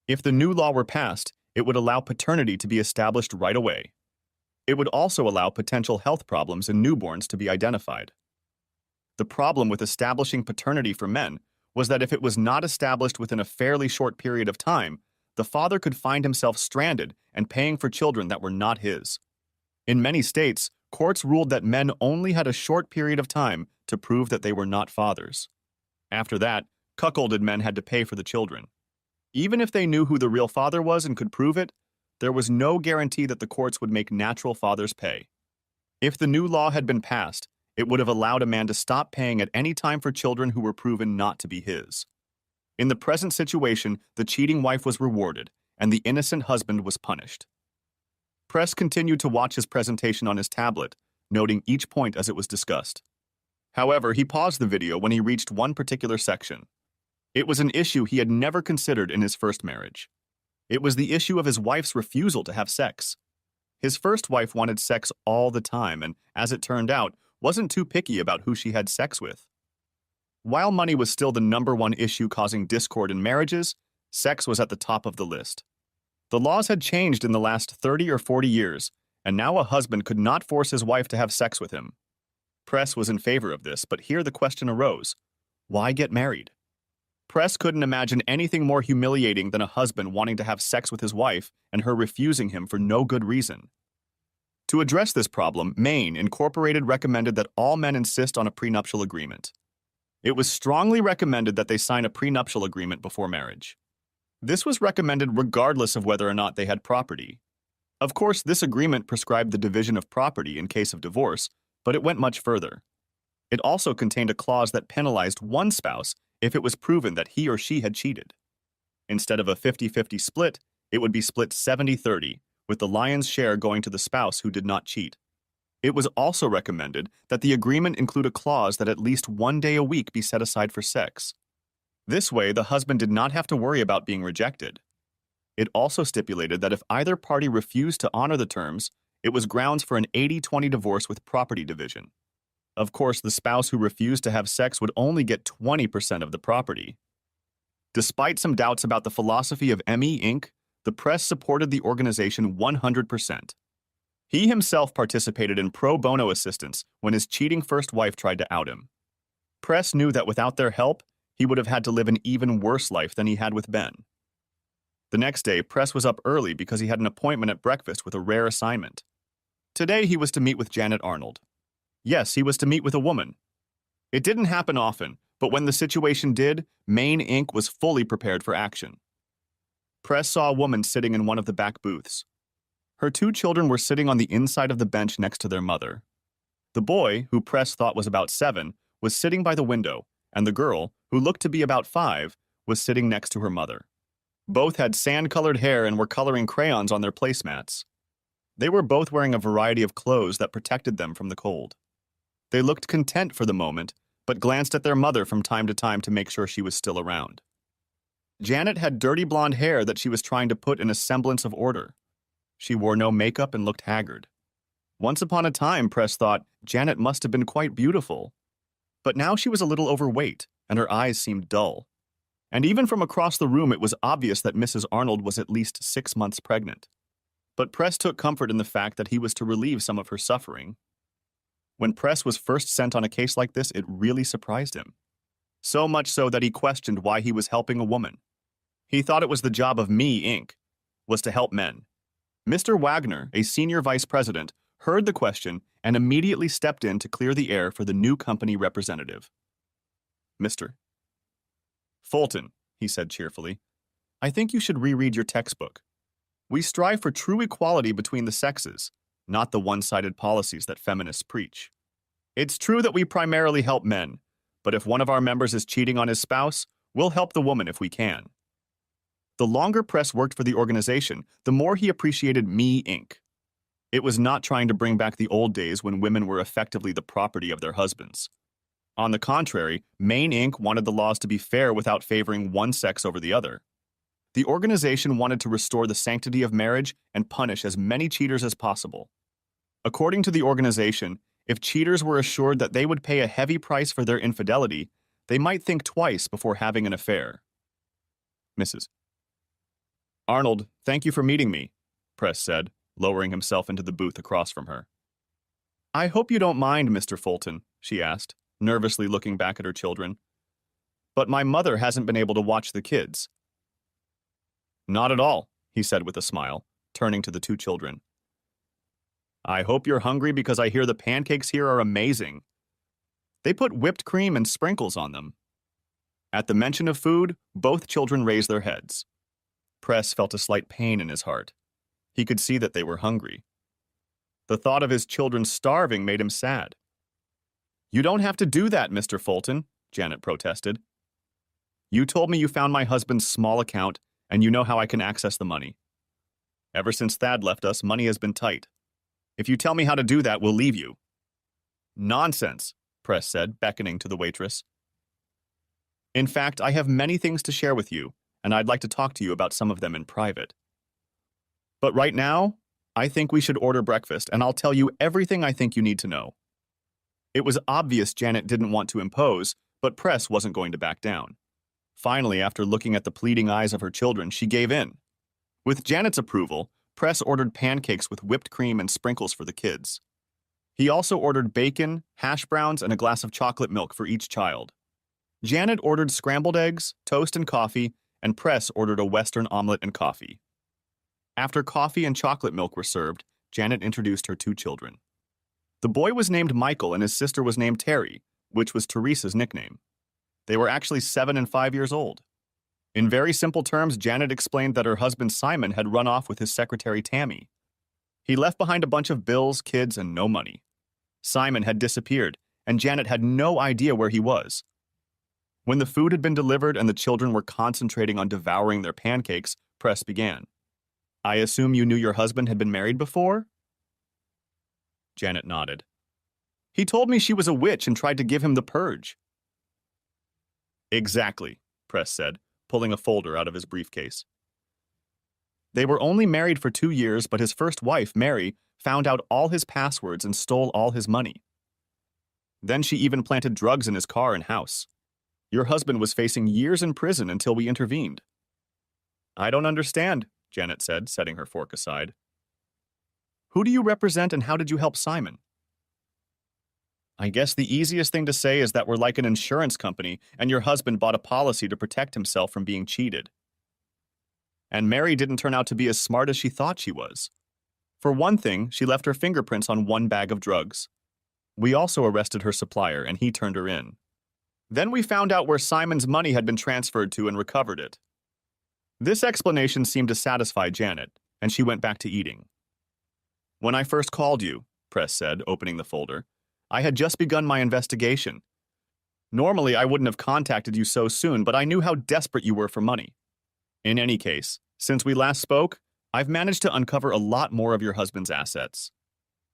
If the new law were passed, it would allow paternity to be established right away. It would also allow potential health problems in newborns to be identified. The problem with establishing paternity for men was that if it was not established within a fairly short period of time, the father could find himself stranded and paying for children that were not his. In many states, courts ruled that men only had a short period of time to prove that they were not fathers. After that, cuckolded men had to pay for the children. Even if they knew who the real father was and could prove it, there was no guarantee that the courts would make natural fathers pay. If the new law had been passed, it would have allowed a man to stop paying at any time for children who were proven not to be his. In the present situation, the cheating wife was rewarded, and the innocent husband was punished. Press continued to watch his presentation on his tablet, noting each point as it was discussed. However, he paused the video when he reached one particular section. It was an issue he had never considered in his first marriage. It was the issue of his wife's refusal to have sex. His first wife wanted sex all the time and, as it turned out, wasn't too picky about who she had sex with. While money was still the #1 issue causing discord in marriages, sex was at the top of the list. The laws had changed in the last 30 or 40 years, and now a husband could not force his wife to have sex with him. Press was in favor of this, but here the question arose: why get married? Press couldn't imagine anything more humiliating than a husband wanting to have sex with his wife and her refusing him for no good reason. To address this problem, Maine Incorporated recommended that all men insist on a prenuptial agreement. It was strongly recommended that they sign a prenuptial agreement before marriage. This was recommended regardless of whether or not they had property. Of course, this agreement prescribed the division of property in case of divorce, but it went much further. It also contained a clause that penalized one spouse if it was proven that he or she had cheated. Instead of a 50-50 split, it would be split 70-30, with the lion's share going to the spouse who did not cheat. It was also recommended that the agreement include a clause that at least one day a week be set aside for sex. This way, the husband did not have to worry about being rejected. It also stipulated that if either party refused to honor the terms, it was grounds for an 80-20 divorce with property division. Of course, the spouse who refused to have sex would only get 20% of the property. Despite some doubts about the philosophy of ME Inc., the press supported the organization 100%. He himself participated in pro bono assistance when his cheating first wife tried to out him. Press knew that without their help, he would have had to live an even worse life than he had with Ben. The next day, Press was up early because he had an appointment at breakfast with a rare assignment. Today, he was to meet with Janet Arnold. Yes, he was to meet with a woman. It didn't happen often, but when the situation did, Maine Inc. was fully prepared for action. Press saw a woman sitting in one of the back booths. Her 2 children were sitting on the inside of the bench next to their mother. The boy, who Press thought was about 7, was sitting by the window, and the girl, who looked to be about 5, was sitting next to her mother. Both had sand-colored hair and were coloring crayons on their placemats. They were both wearing a variety of clothes that protected them from the cold. They looked content for the moment, but glanced at their mother from time to time to make sure she was still around. Janet had dirty blonde hair that she was trying to put in a semblance of order. She wore no makeup and looked haggard. Once upon a time, Press thought, Janet must have been quite beautiful. But now she was a little overweight, and her eyes seemed dull. And even from across the room, it was obvious that Mrs. Arnold was at least 6 months pregnant. But Press took comfort in the fact that he was to relieve some of her suffering. When Press was first sent on a case like this, it really surprised him. So much so that he questioned why he was helping a woman. He thought it was the job of Me Inc., was to help men. Mr. Wagner, a senior vice president, heard the question and immediately stepped in to clear the air for the new company representative. Mr. Fulton, he said cheerfully, I think you should reread your textbook. We strive for true equality between the sexes, not the one-sided policies that feminists preach. It's true that we primarily help men, but if one of our members is cheating on his spouse, we'll help the woman if we can. The longer Press worked for the organization, the more he appreciated Me Inc. It was not trying to bring back the old days when women were effectively the property of their husbands. On the contrary, Maine Inc. wanted the laws to be fair without favoring one sex over the other. The organization wanted to restore the sanctity of marriage and punish as many cheaters as possible. According to the organization, if cheaters were assured that they would pay a heavy price for their infidelity, they might think twice before having an affair. Mrs. Arnold, thank you for meeting me, Press said, lowering himself into the booth across from her. I hope you don't mind, Mr. Fulton, she asked, nervously looking back at her children. But my mother hasn't been able to watch the kids. Not at all, he said with a smile, turning to the 2 children. I hope you're hungry because I hear the pancakes here are amazing. They put whipped cream and sprinkles on them. At the mention of food, both children raised their heads. Press felt a slight pain in his heart. He could see that they were hungry. The thought of his children starving made him sad. You don't have to do that, Mr. Fulton, Janet protested. You told me you found my husband's small account, and you know how I can access the money. Ever since Thad left us, money has been tight. If you tell me how to do that, we'll leave you. Nonsense, Press said, beckoning to the waitress. In fact, I have many things to share with you, and I'd like to talk to you about some of them in private. But right now, I think we should order breakfast, and I'll tell you everything I think you need to know. It was obvious Janet didn't want to impose, but Press wasn't going to back down. Finally, after looking at the pleading eyes of her children, she gave in. With Janet's approval, Press ordered pancakes with whipped cream and sprinkles for the kids. He also ordered bacon, hash browns, and a glass of chocolate milk for each child. Janet ordered scrambled eggs, toast and coffee, and Press ordered a Western omelet and coffee. After coffee and chocolate milk were served, Janet introduced her two children. The boy was named Michael and his sister was named Terry, which was Teresa's nickname. They were actually 7 and 5 years old. In very simple terms, Janet explained that her husband Simon had run off with his secretary Tammy. He left behind a bunch of bills, kids, and no money. Simon had disappeared, and Janet had no idea where he was. When the food had been delivered and the children were concentrating on devouring their pancakes, Press began. I assume you knew your husband had been married before? Janet nodded. He told me she was a witch and tried to give him the purge. Exactly, Press said, pulling a folder out of his briefcase. They were only married for 2 years, but his first wife, Mary, found out all his passwords and stole all his money. Then she even planted drugs in his car and house. Your husband was facing years in prison until we intervened. I don't understand, Janet said, setting her fork aside. Who do you represent and how did you help Simon? I guess the easiest thing to say is that we're like an insurance company and your husband bought a policy to protect himself from being cheated. And Mary didn't turn out to be as smart as she thought she was. For one thing, she left her fingerprints on one bag of drugs. We also arrested her supplier and he turned her in. Then we found out where Simon's money had been transferred to and recovered it. This explanation seemed to satisfy Janet, and she went back to eating. When I first called you, Press said, opening the folder, I had just begun my investigation. Normally, I wouldn't have contacted you so soon, but I knew how desperate you were for money. In any case, since we last spoke, I've managed to uncover a lot more of your husband's assets.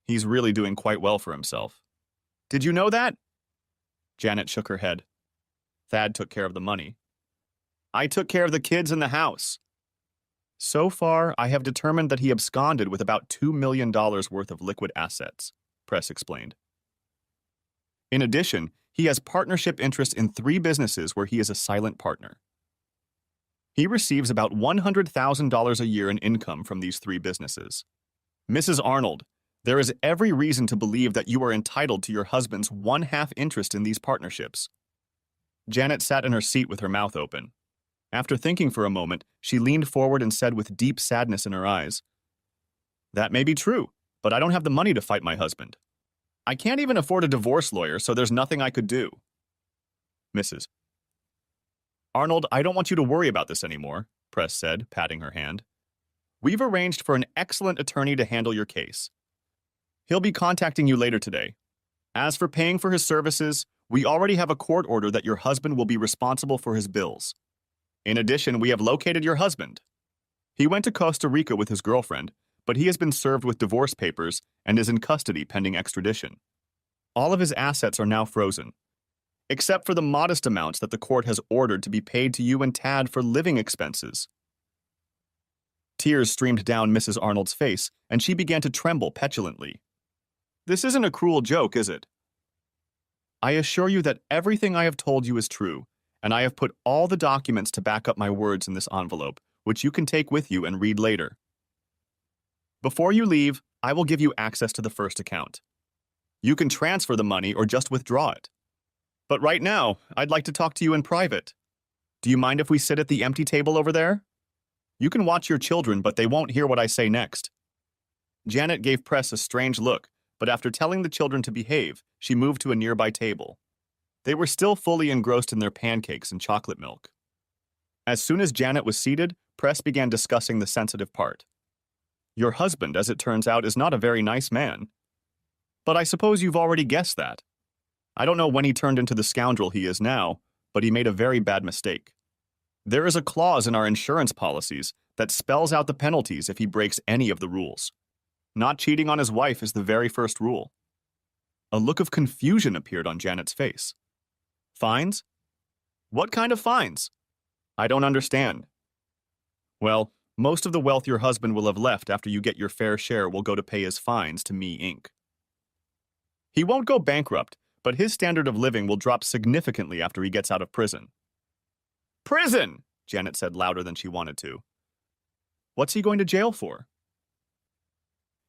He's really doing quite well for himself. Did you know that? Janet shook her head. Thad took care of the money. I took care of the kids and the house. So far, I have determined that he absconded with about $2 million worth of liquid assets, Press explained. In addition, he has partnership interests in 3 businesses where he is a silent partner. He receives about $100,000 a year in income from these 3 businesses. Mrs. Arnold, there is every reason to believe that you are entitled to your husband's 1/2 interest in these partnerships. Janet sat in her seat with her mouth open. After thinking for a moment, she leaned forward and said with deep sadness in her eyes, That may be true, but I don't have the money to fight my husband. I can't even afford a divorce lawyer, so there's nothing I could do. Mrs. Arnold, I don't want you to worry about this anymore, Press said, patting her hand. We've arranged for an excellent attorney to handle your case. He'll be contacting you later today. As for paying for his services, we already have a court order that your husband will be responsible for his bills. In addition, we have located your husband. He went to Costa Rica with his girlfriend, but he has been served with divorce papers and is in custody pending extradition. All of his assets are now frozen, except for the modest amounts that the court has ordered to be paid to you and Tad for living expenses. Tears streamed down Mrs. Arnold's face, and she began to tremble petulantly. This isn't a cruel joke, is it? I assure you that everything I have told you is true, and I have put all the documents to back up my words in this envelope, which you can take with you and read later. Before you leave, I will give you access to the first account. You can transfer the money or just withdraw it. But right now, I'd like to talk to you in private. Do you mind if we sit at the empty table over there? You can watch your children, but they won't hear what I say next. Janet gave Press a strange look, but after telling the children to behave, she moved to a nearby table. They were still fully engrossed in their pancakes and chocolate milk. As soon as Janet was seated, Press began discussing the sensitive part. Your husband, as it turns out, is not a very nice man. But I suppose you've already guessed that. I don't know when he turned into the scoundrel he is now, but he made a very bad mistake. There is a clause in our insurance policies that spells out the penalties if he breaks any of the rules. Not cheating on his wife is the very first rule. A look of confusion appeared on Janet's face. Fines? What kind of fines? I don't understand. Well, most of the wealth your husband will have left after you get your fair share will go to pay his fines to me, Inc. He won't go bankrupt, but his standard of living will drop significantly after he gets out of prison. Prison! Janet said louder than she wanted to. What's he going to jail for?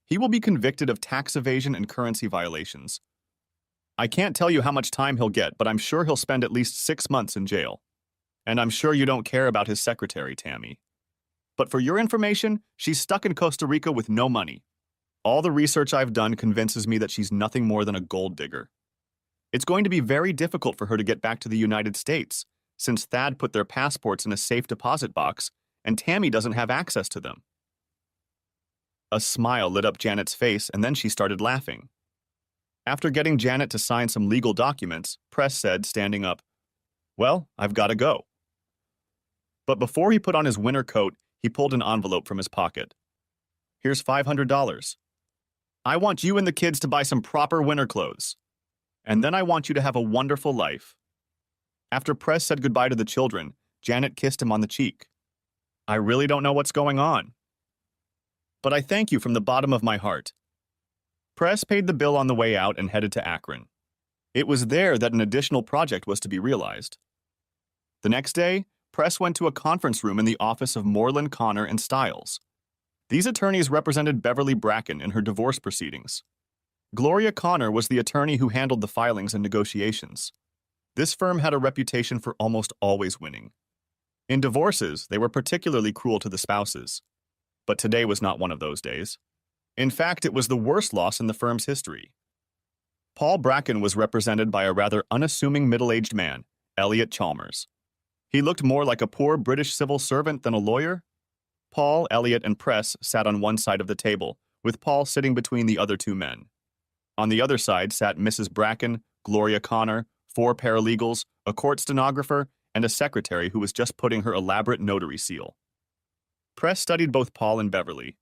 He will be convicted of tax evasion and currency violations. I can't tell you how much time he'll get, but I'm sure he'll spend at least 6 months in jail. And I'm sure you don't care about his secretary, Tammy. But for your information, she's stuck in Costa Rica with no money. All the research I've done convinces me that she's nothing more than a gold digger. It's going to be very difficult for her to get back to the United States, since Thad put their passports in a safe deposit box, and Tammy doesn't have access to them. A smile lit up Janet's face, and then she started laughing. After getting Janet to sign some legal documents, Press said, standing up, "Well, I've got to go." But before he put on his winter coat, he pulled an envelope from his pocket. Here's $500. I want you and the kids to buy some proper winter clothes. And then I want you to have a wonderful life. After Press said goodbye to the children, Janet kissed him on the cheek. I really don't know what's going on. But I thank you from the bottom of my heart. Press paid the bill on the way out and headed to Akron. It was there that an additional project was to be realized. The next day, Press went to a conference room in the office of Moreland, Connor, and Stiles. These attorneys represented Beverly Bracken in her divorce proceedings. Gloria Connor was the attorney who handled the filings and negotiations. This firm had a reputation for almost always winning. In divorces, they were particularly cruel to the spouses. But today was not one of those days. In fact, it was the worst loss in the firm's history. Paul Bracken was represented by a rather unassuming middle-aged man, Elliot Chalmers. He looked more like a poor British civil servant than a lawyer. Paul, Elliot, and Press sat on one side of the table, with Paul sitting between the other two men. On the other side sat Mrs. Bracken, Gloria Connor, 4 paralegals, a court stenographer, and a secretary who was just putting her elaborate notary seal. Press studied both Paul and Beverly.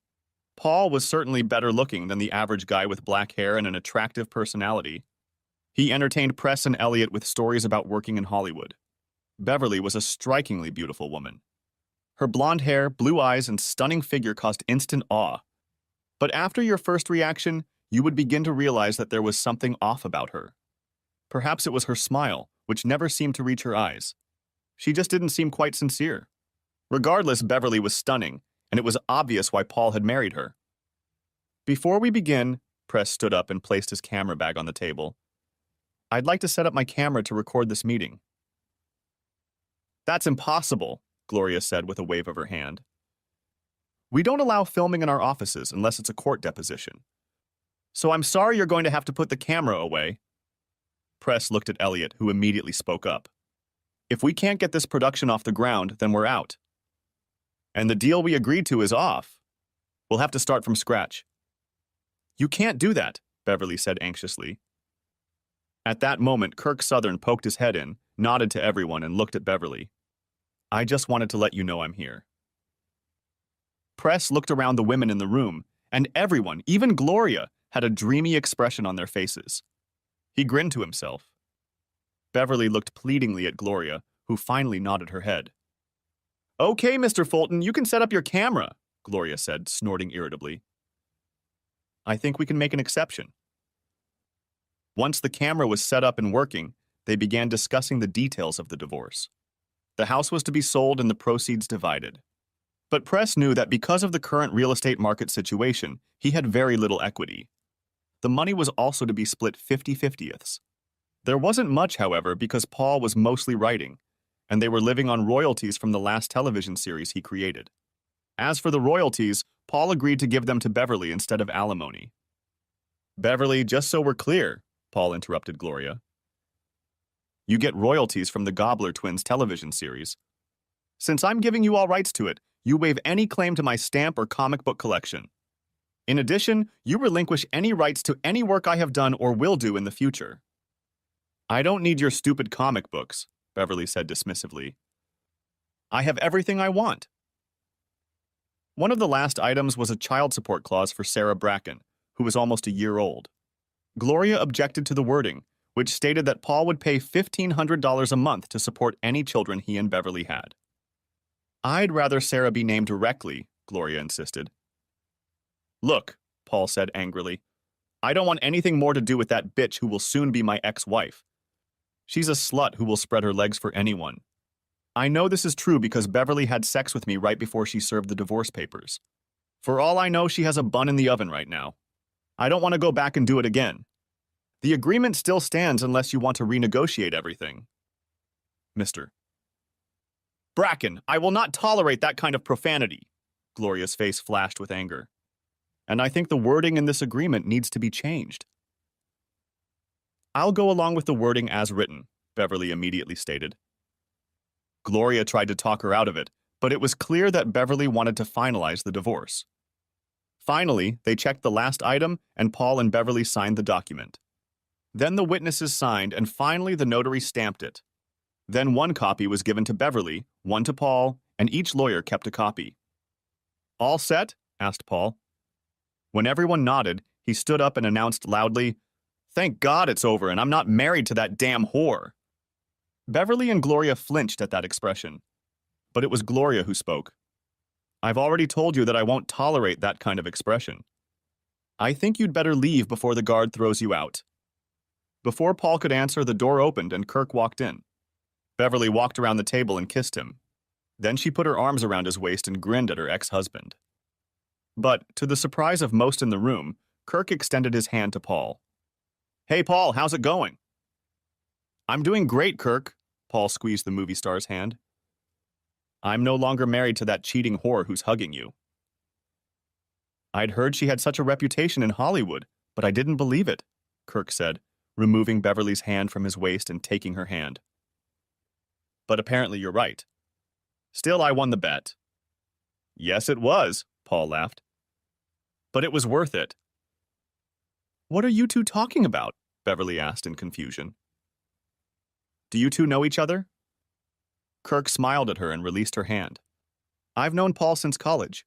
Paul was certainly better looking than the average guy with black hair and an attractive personality. He entertained Press and Elliot with stories about working in Hollywood. Beverly was a strikingly beautiful woman. Her blonde hair, blue eyes, and stunning figure caused instant awe. But after your first reaction, you would begin to realize that there was something off about her. Perhaps it was her smile, which never seemed to reach her eyes. She just didn't seem quite sincere. Regardless, Beverly was stunning, and it was obvious why Paul had married her. Before we begin, Press stood up and placed his camera bag on the table. I'd like to set up my camera to record this meeting. That's impossible, Gloria said with a wave of her hand. We don't allow filming in our offices unless it's a court deposition. So I'm sorry you're going to have to put the camera away. Press looked at Elliot, who immediately spoke up. If we can't get this production off the ground, then we're out. And the deal we agreed to is off. We'll have to start from scratch. You can't do that, Beverly said anxiously. At that moment, Kirk Southern poked his head in, nodded to everyone, and looked at Beverly. I just wanted to let you know I'm here. Press looked around the women in the room, and everyone, even Gloria, had a dreamy expression on their faces. He grinned to himself. Beverly looked pleadingly at Gloria, who finally nodded her head. Okay, Mr. Fulton, you can set up your camera, Gloria said, snorting irritably. I think we can make an exception. Once the camera was set up and working, they began discussing the details of the divorce. The house was to be sold and the proceeds divided. But Press knew that because of the current real estate market situation, he had very little equity. The money was also to be split 50-50ths. There wasn't much, however, because Paul was mostly writing, and they were living on royalties from the last television series he created. As for the royalties, Paul agreed to give them to Beverly instead of alimony. Beverly, just so we're clear, Paul interrupted Gloria. You get royalties from the Gobbler Twins television series. Since I'm giving you all rights to it, you waive any claim to my stamp or comic book collection. In addition, you relinquish any rights to any work I have done or will do in the future. I don't need your stupid comic books, Beverly said dismissively. I have everything I want. One of the last items was a child support clause for Sarah Bracken, who was almost a year old. Gloria objected to the wording, which stated that Paul would pay $1,500 a month to support any children he and Beverly had. I'd rather Sarah be named directly, Gloria insisted. Look, Paul said angrily, I don't want anything more to do with that bitch who will soon be my ex-wife. She's a slut who will spread her legs for anyone. I know this is true because Beverly had sex with me right before she served the divorce papers. For all I know, she has a bun in the oven right now. I don't want to go back and do it again. The agreement still stands unless you want to renegotiate everything. Mr. Bracken, I will not tolerate that kind of profanity. Gloria's face flashed with anger. And I think the wording in this agreement needs to be changed. I'll go along with the wording as written, Beverly immediately stated. Gloria tried to talk her out of it, but it was clear that Beverly wanted to finalize the divorce. Finally, they checked the last item, and Paul and Beverly signed the document. Then the witnesses signed, and finally the notary stamped it. Then one copy was given to Beverly, one to Paul, and each lawyer kept a copy. All set? Asked Paul. When everyone nodded, he stood up and announced loudly, Thank God it's over and I'm not married to that damn whore. Beverly and Gloria flinched at that expression. But it was Gloria who spoke. I've already told you that I won't tolerate that kind of expression. I think you'd better leave before the guard throws you out. Before Paul could answer, the door opened and Kirk walked in. Beverly walked around the table and kissed him. Then she put her arms around his waist and grinned at her ex-husband. But, to the surprise of most in the room, Kirk extended his hand to Paul. Hey, Paul, how's it going? I'm doing great, Kirk, Paul squeezed the movie star's hand. I'm no longer married to that cheating whore who's hugging you. I'd heard she had such a reputation in Hollywood, but I didn't believe it, Kirk said, removing Beverly's hand from his waist and taking her hand. But apparently you're right. Still, I won the bet. Yes, it was, Paul laughed. But it was worth it. What are you two talking about? Beverly asked in confusion. Do you two know each other? Kirk smiled at her and released her hand. I've known Paul since college.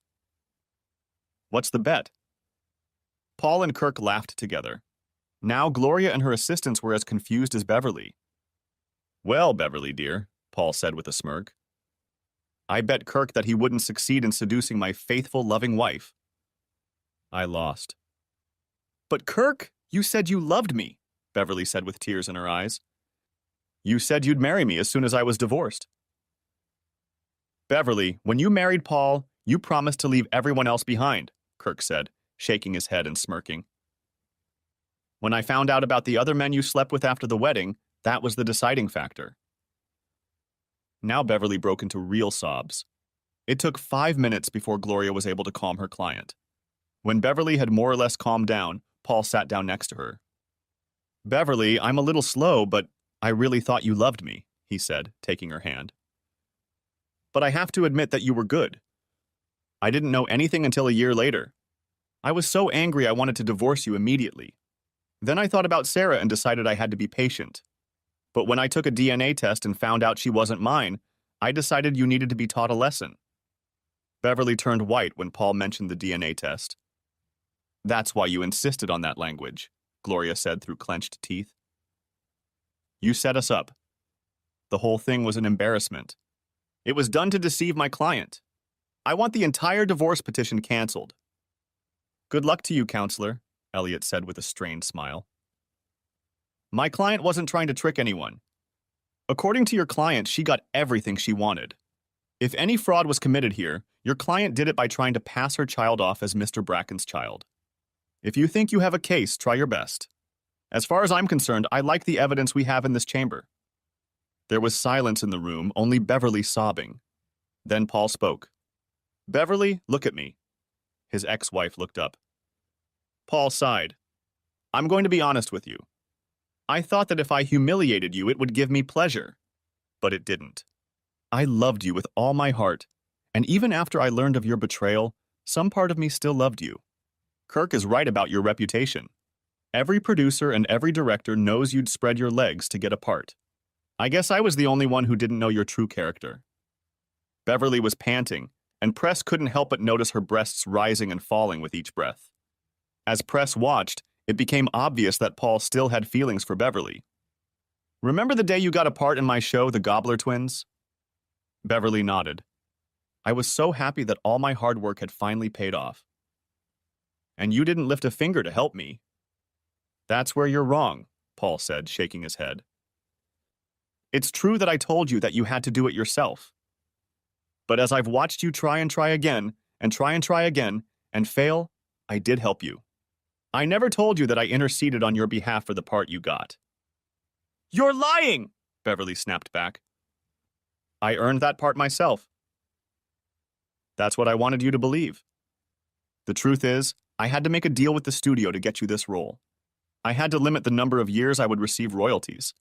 What's the bet? Paul and Kirk laughed together. Now Gloria and her assistants were as confused as Beverly. Well, Beverly, dear, Paul said with a smirk. I bet Kirk that he wouldn't succeed in seducing my faithful, loving wife. I lost. But Kirk, you said you loved me, Beverly said with tears in her eyes. You said you'd marry me as soon as I was divorced. Beverly, when you married Paul, you promised to leave everyone else behind, Kirk said, shaking his head and smirking. When I found out about the other men you slept with after the wedding, that was the deciding factor. Now Beverly broke into real sobs. It took 5 minutes before Gloria was able to calm her client. When Beverly had more or less calmed down, Paul sat down next to her. Beverly, I'm a little slow, but I really thought you loved me, he said, taking her hand. But I have to admit that you were good. I didn't know anything until a year later. I was so angry I wanted to divorce you immediately. Then I thought about Sarah and decided I had to be patient. But when I took a DNA test and found out she wasn't mine, I decided you needed to be taught a lesson. Beverly turned white when Paul mentioned the DNA test. That's why you insisted on that language, Gloria said through clenched teeth. You set us up. The whole thing was an embarrassment. It was done to deceive my client. I want the entire divorce petition canceled. Good luck to you, counselor, Elliot said with a strained smile. My client wasn't trying to trick anyone. According to your client, she got everything she wanted. If any fraud was committed here, your client did it by trying to pass her child off as Mr. Bracken's child. If you think you have a case, try your best. As far as I'm concerned, I like the evidence we have in this chamber. There was silence in the room, only Beverly sobbing. Then Paul spoke. Beverly, look at me. His ex-wife looked up. Paul sighed. I'm going to be honest with you. I thought that if I humiliated you, it would give me pleasure. But it didn't. I loved you with all my heart, and even after I learned of your betrayal, some part of me still loved you. Kirk is right about your reputation. Every producer and every director knows you'd spread your legs to get a part. I guess I was the only one who didn't know your true character. Beverly was panting, and Press couldn't help but notice her breasts rising and falling with each breath. As Press watched, it became obvious that Paul still had feelings for Beverly. Remember the day you got a part in my show, The Gobbler Twins? Beverly nodded. I was so happy that all my hard work had finally paid off. And you didn't lift a finger to help me. That's where you're wrong, Paul said, shaking his head. It's true that I told you that you had to do it yourself. But as I've watched you try again, and try again, and fail, I did help you. I never told you that I interceded on your behalf for the part you got. You're lying, Beverly snapped back. I earned that part myself. That's what I wanted you to believe. The truth is, I had to make a deal with the studio to get you this role. I had to limit the number of years I would receive royalties.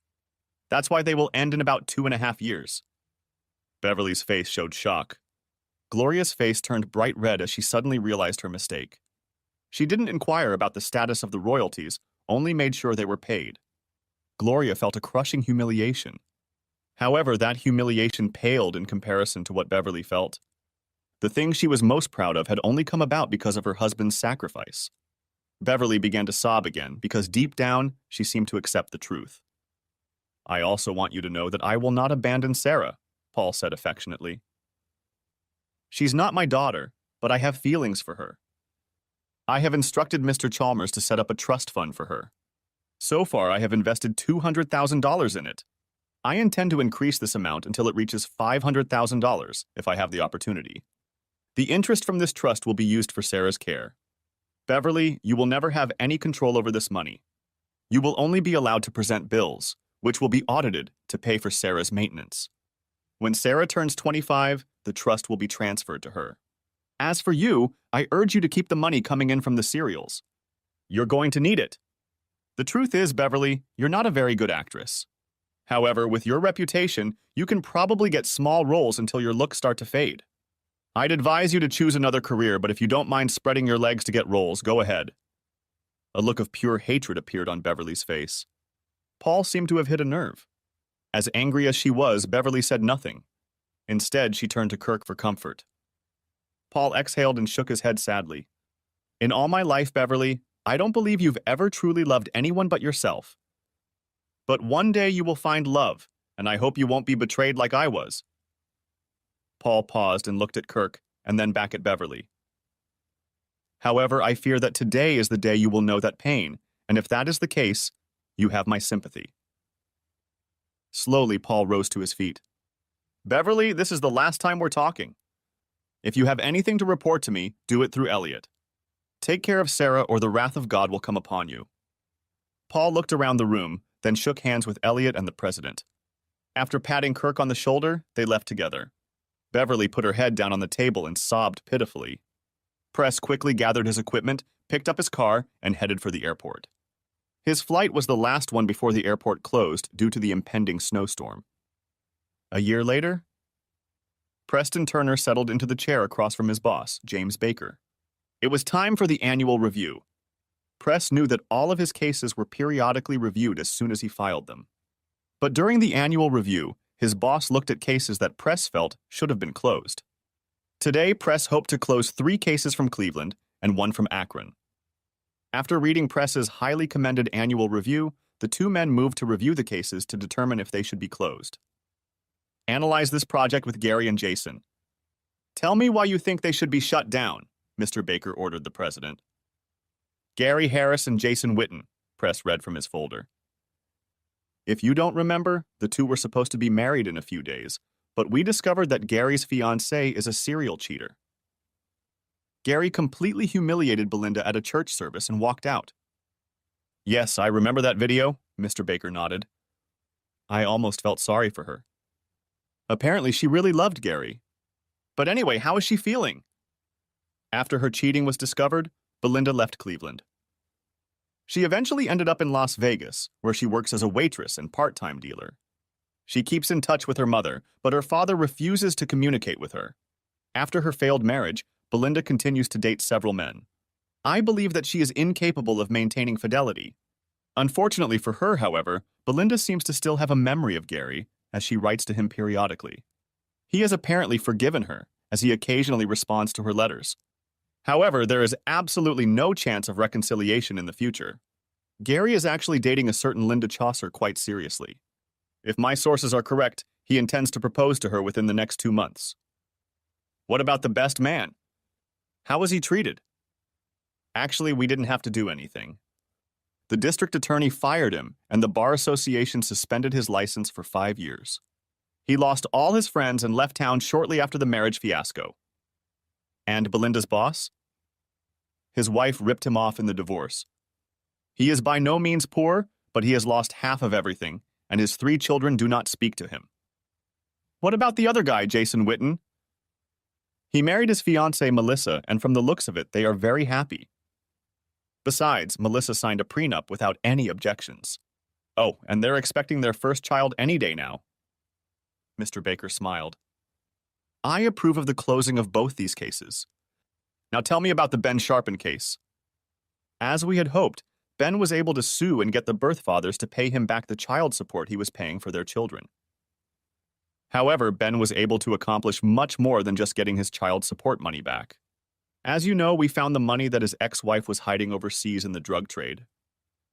That's why they will end in about 2.5 years. Beverly's face showed shock. Gloria's face turned bright red as she suddenly realized her mistake. She didn't inquire about the status of the royalties, only made sure they were paid. Gloria felt a crushing humiliation. However, that humiliation paled in comparison to what Beverly felt. The thing she was most proud of had only come about because of her husband's sacrifice. Beverly began to sob again because deep down, she seemed to accept the truth. I also want you to know that I will not abandon Sarah, Paul said affectionately. She's not my daughter, but I have feelings for her. I have instructed Mr. Chalmers to set up a trust fund for her. So far, I have invested $200,000 in it. I intend to increase this amount until it reaches $500,000 if I have the opportunity. The interest from this trust will be used for Sarah's care. Beverly, you will never have any control over this money. You will only be allowed to present bills, which will be audited to pay for Sarah's maintenance. When Sarah turns 25, the trust will be transferred to her. As for you, I urge you to keep the money coming in from the serials. You're going to need it. The truth is, Beverly, you're not a very good actress. However, with your reputation, you can probably get small roles until your looks start to fade. I'd advise you to choose another career, but if you don't mind spreading your legs to get roles, go ahead. A look of pure hatred appeared on Beverly's face. Paul seemed to have hit a nerve. As angry as she was, Beverly said nothing. Instead, she turned to Kirk for comfort. Paul exhaled and shook his head sadly. In all my life, Beverly, I don't believe you've ever truly loved anyone but yourself. But one day you will find love, and I hope you won't be betrayed like I was. Paul paused and looked at Kirk, and then back at Beverly. However, I fear that today is the day you will know that pain, and if that is the case, you have my sympathy. Slowly, Paul rose to his feet. Beverly, this is the last time we're talking. If you have anything to report to me, do it through Elliot. Take care of Sarah or the wrath of God will come upon you. Paul looked around the room, then shook hands with Elliot and the president. After patting Kirk on the shoulder, they left together. Beverly put her head down on the table and sobbed pitifully. Press quickly gathered his equipment, picked up his car, and headed for the airport. His flight was the last one before the airport closed due to the impending snowstorm. A year later, Preston Turner settled into the chair across from his boss, James Baker. It was time for the annual review. Press knew that all of his cases were periodically reviewed as soon as he filed them. But during the annual review, his boss looked at cases that Press felt should have been closed. Today, Press hoped to close 3 cases from Cleveland and 1 from Akron. After reading Press's highly commended annual review, the 2 men moved to review the cases to determine if they should be closed. Analyze this project with Gary and Jason. Tell me why you think they should be shut down, Mr. Baker ordered the president. Gary Harris and Jason Witten, Press read from his folder. If you don't remember, the 2 were supposed to be married in a few days, but we discovered that Gary's fiancée is a serial cheater. Gary completely humiliated Belinda at a church service and walked out. Yes, I remember that video, Mr. Baker nodded. I almost felt sorry for her. Apparently, she really loved Gary. But anyway, how is she feeling? After her cheating was discovered, Belinda left Cleveland. She eventually ended up in Las Vegas, where she works as a waitress and part-time dealer. She keeps in touch with her mother, but her father refuses to communicate with her. After her failed marriage, Belinda continues to date several men. I believe that she is incapable of maintaining fidelity. Unfortunately for her, however, Belinda seems to still have a memory of Gary, as she writes to him periodically. He has apparently forgiven her, as he occasionally responds to her letters. However, there is absolutely no chance of reconciliation in the future. Gary is actually dating a certain Linda Chaucer quite seriously. If my sources are correct, he intends to propose to her within the next 2 months. What about the best man? How was he treated? Actually, we didn't have to do anything. The district attorney fired him, and the Bar Association suspended his license for 5 years. He lost all his friends and left town shortly after the marriage fiasco. And Belinda's boss? His wife ripped him off in the divorce. He is by no means poor, but he has lost half of everything, and his 3 children do not speak to him. What about the other guy, Jason Witten? He married his fiancée, Melissa, and from the looks of it, they are very happy. Besides, Melissa signed a prenup without any objections. Oh, and they're expecting their first child any day now. Mr. Baker smiled. I approve of the closing of both these cases. Now tell me about the Ben Sharpen case. As we had hoped, Ben was able to sue and get the birth fathers to pay him back the child support he was paying for their children. However, Ben was able to accomplish much more than just getting his child support money back. As you know, we found the money that his ex-wife was hiding overseas in the drug trade.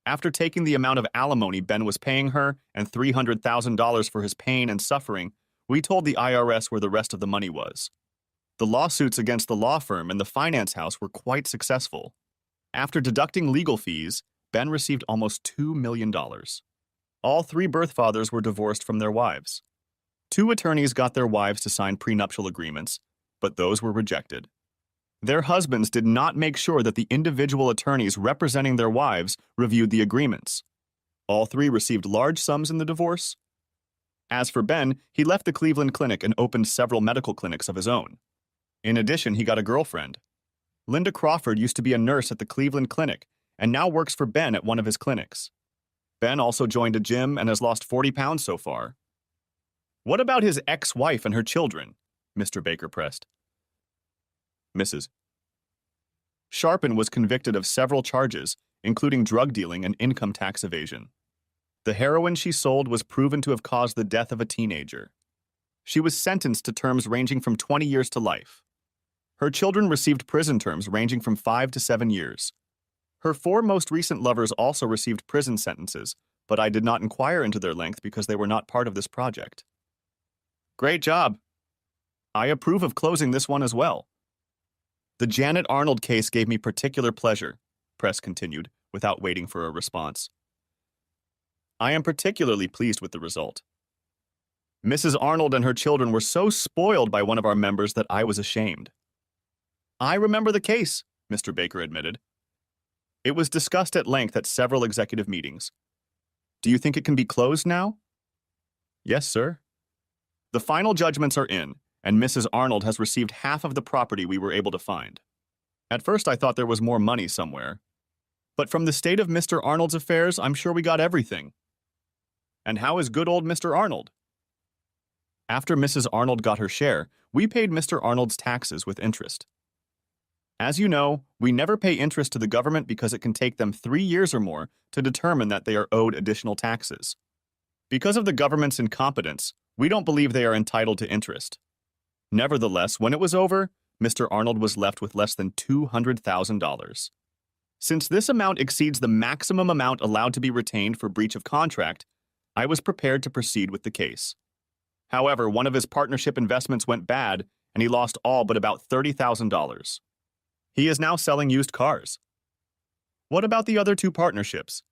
After taking the amount of alimony Ben was paying her and $300,000 for his pain and suffering, we told the IRS where the rest of the money was. The lawsuits against the law firm and the finance house were quite successful. After deducting legal fees, Ben received almost $2 million. All 3 birth fathers were divorced from their wives. 2 attorneys got their wives to sign prenuptial agreements, but those were rejected. Their husbands did not make sure that the individual attorneys representing their wives reviewed the agreements. All 3 received large sums in the divorce. As for Ben, he left the Cleveland clinic and opened several medical clinics of his own. In addition, he got a girlfriend. Linda Crawford used to be a nurse at the Cleveland clinic and now works for Ben at one of his clinics. Ben also joined a gym and has lost 40 pounds so far. What about his ex-wife and her children? Mr. Baker pressed. Mrs. Sharpen was convicted of several charges, including drug dealing and income tax evasion. The heroin she sold was proven to have caused the death of a teenager. She was sentenced to terms ranging from 20 years to life. Her children received prison terms ranging from 5 to 7 years. Her 4 most recent lovers also received prison sentences, but I did not inquire into their length because they were not part of this project. Great job. I approve of closing this one as well. The Janet Arnold case gave me particular pleasure, Press continued, without waiting for a response. I am particularly pleased with the result. Mrs. Arnold and her children were so spoiled by one of our members that I was ashamed. I remember the case, Mr. Baker admitted. It was discussed at length at several executive meetings. Do you think it can be closed now? Yes, sir. The final judgments are in, and Mrs. Arnold has received half of the property we were able to find. At first I thought there was more money somewhere. But from the state of Mr. Arnold's affairs, I'm sure we got everything. And how is good old Mr. Arnold? After Mrs. Arnold got her share, we paid Mr. Arnold's taxes with interest. As you know, we never pay interest to the government because it can take them 3 years or more to determine that they are owed additional taxes. Because of the government's incompetence, we don't believe they are entitled to interest. Nevertheless, when it was over, Mr. Arnold was left with less than $200,000. Since this amount exceeds the maximum amount allowed to be retained for breach of contract, I was prepared to proceed with the case. However, one of his partnership investments went bad, and he lost all but about $30,000. He is now selling used cars. What about the other 2 partnerships?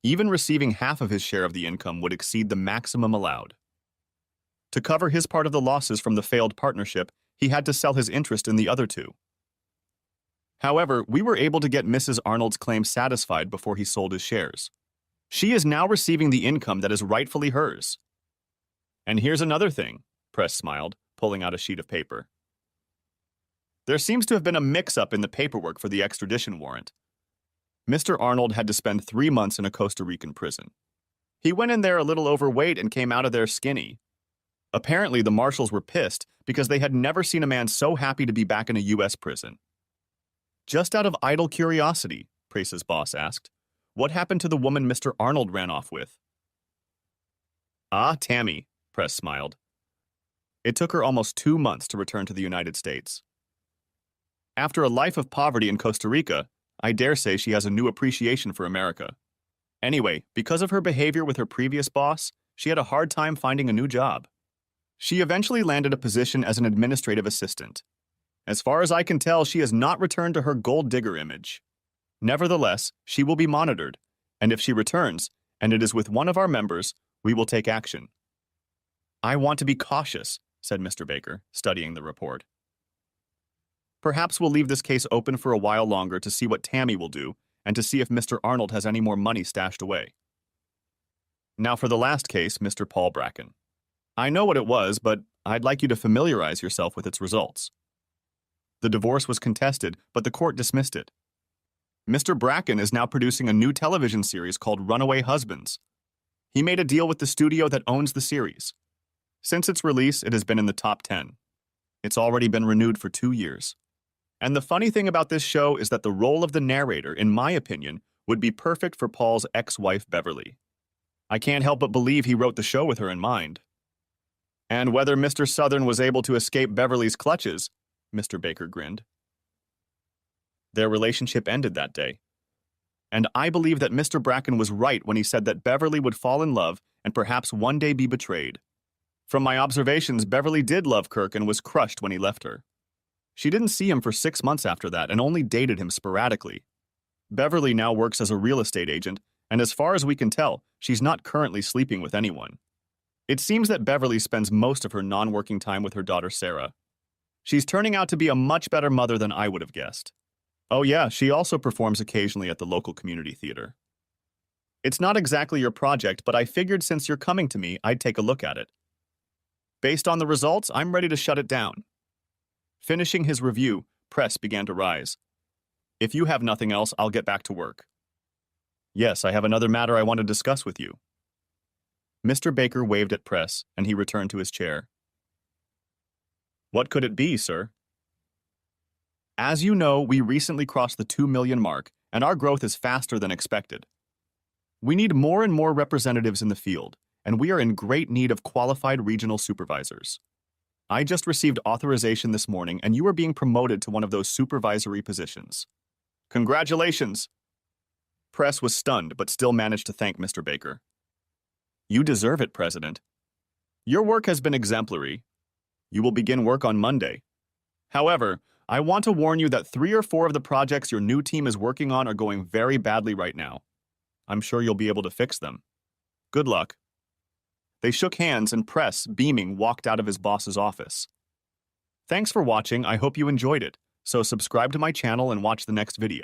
Even receiving half of his share of the income would exceed the maximum allowed. To cover his part of the losses from the failed partnership, he had to sell his interest in the other 2. However, we were able to get Mrs. Arnold's claim satisfied before he sold his shares. She is now receiving the income that is rightfully hers. And here's another thing, Press smiled, pulling out a sheet of paper. There seems to have been a mix-up in the paperwork for the extradition warrant. Mr. Arnold had to spend 3 months in a Costa Rican prison. He went in there a little overweight and came out of there skinny. Apparently, the marshals were pissed because they had never seen a man so happy to be back in a U.S. prison. Just out of idle curiosity, Prece's boss asked, what happened to the woman Mr. Arnold ran off with? Ah, Tammy, Prece smiled. It took her almost 2 months to return to the United States. After a life of poverty in Costa Rica, I dare say she has a new appreciation for America. Anyway, because of her behavior with her previous boss, she had a hard time finding a new job. She eventually landed a position as an administrative assistant. As far as I can tell, she has not returned to her gold digger image. Nevertheless, she will be monitored, and if she returns, and it is with one of our members, we will take action. I want to be cautious, said Mr. Baker, studying the report. Perhaps we'll leave this case open for a while longer to see what Tammy will do, and to see if Mr. Arnold has any more money stashed away. Now for the last case, Mr. Paul Bracken. I know what it was, but I'd like you to familiarize yourself with its results. The divorce was contested, but the court dismissed it. Mr. Bracken is now producing a new television series called Runaway Husbands. He made a deal with the studio that owns the series. Since its release, it has been in the top 10. It's already been renewed for 2 years. And the funny thing about this show is that the role of the narrator, in my opinion, would be perfect for Paul's ex-wife Beverly. I can't help but believe he wrote the show with her in mind. And whether Mr. Southern was able to escape Beverly's clutches, Mr. Baker grinned. Their relationship ended that day. And I believe that Mr. Bracken was right when he said that Beverly would fall in love and perhaps one day be betrayed. From my observations, Beverly did love Kirk and was crushed when he left her. She didn't see him for 6 months after that and only dated him sporadically. Beverly now works as a real estate agent, and as far as we can tell, she's not currently sleeping with anyone. It seems that Beverly spends most of her non-working time with her daughter Sarah. She's turning out to be a much better mother than I would have guessed. Oh yeah, she also performs occasionally at the local community theater. It's not exactly your project, but I figured since you're coming to me, I'd take a look at it. Based on the results, I'm ready to shut it down. Finishing his review, Prece began to rise. If you have nothing else, I'll get back to work. Yes, I have another matter I want to discuss with you. Mr. Baker waved at Prece, and he returned to his chair. What could it be, sir? As you know, we recently crossed the 2 million mark, and our growth is faster than expected. We need more and more representatives in the field, and we are in great need of qualified regional supervisors. I just received authorization this morning, and you are being promoted to one of those supervisory positions. Congratulations! Prece was stunned, but still managed to thank Mr. Baker. You deserve it, President. Your work has been exemplary. You will begin work on Monday. However, I want to warn you that 3 or 4 of the projects your new team is working on are going very badly right now. I'm sure you'll be able to fix them. Good luck. They shook hands and Prece, beaming, walked out of his boss's office. Thanks for watching. I hope you enjoyed it. So subscribe to my channel and watch the next video.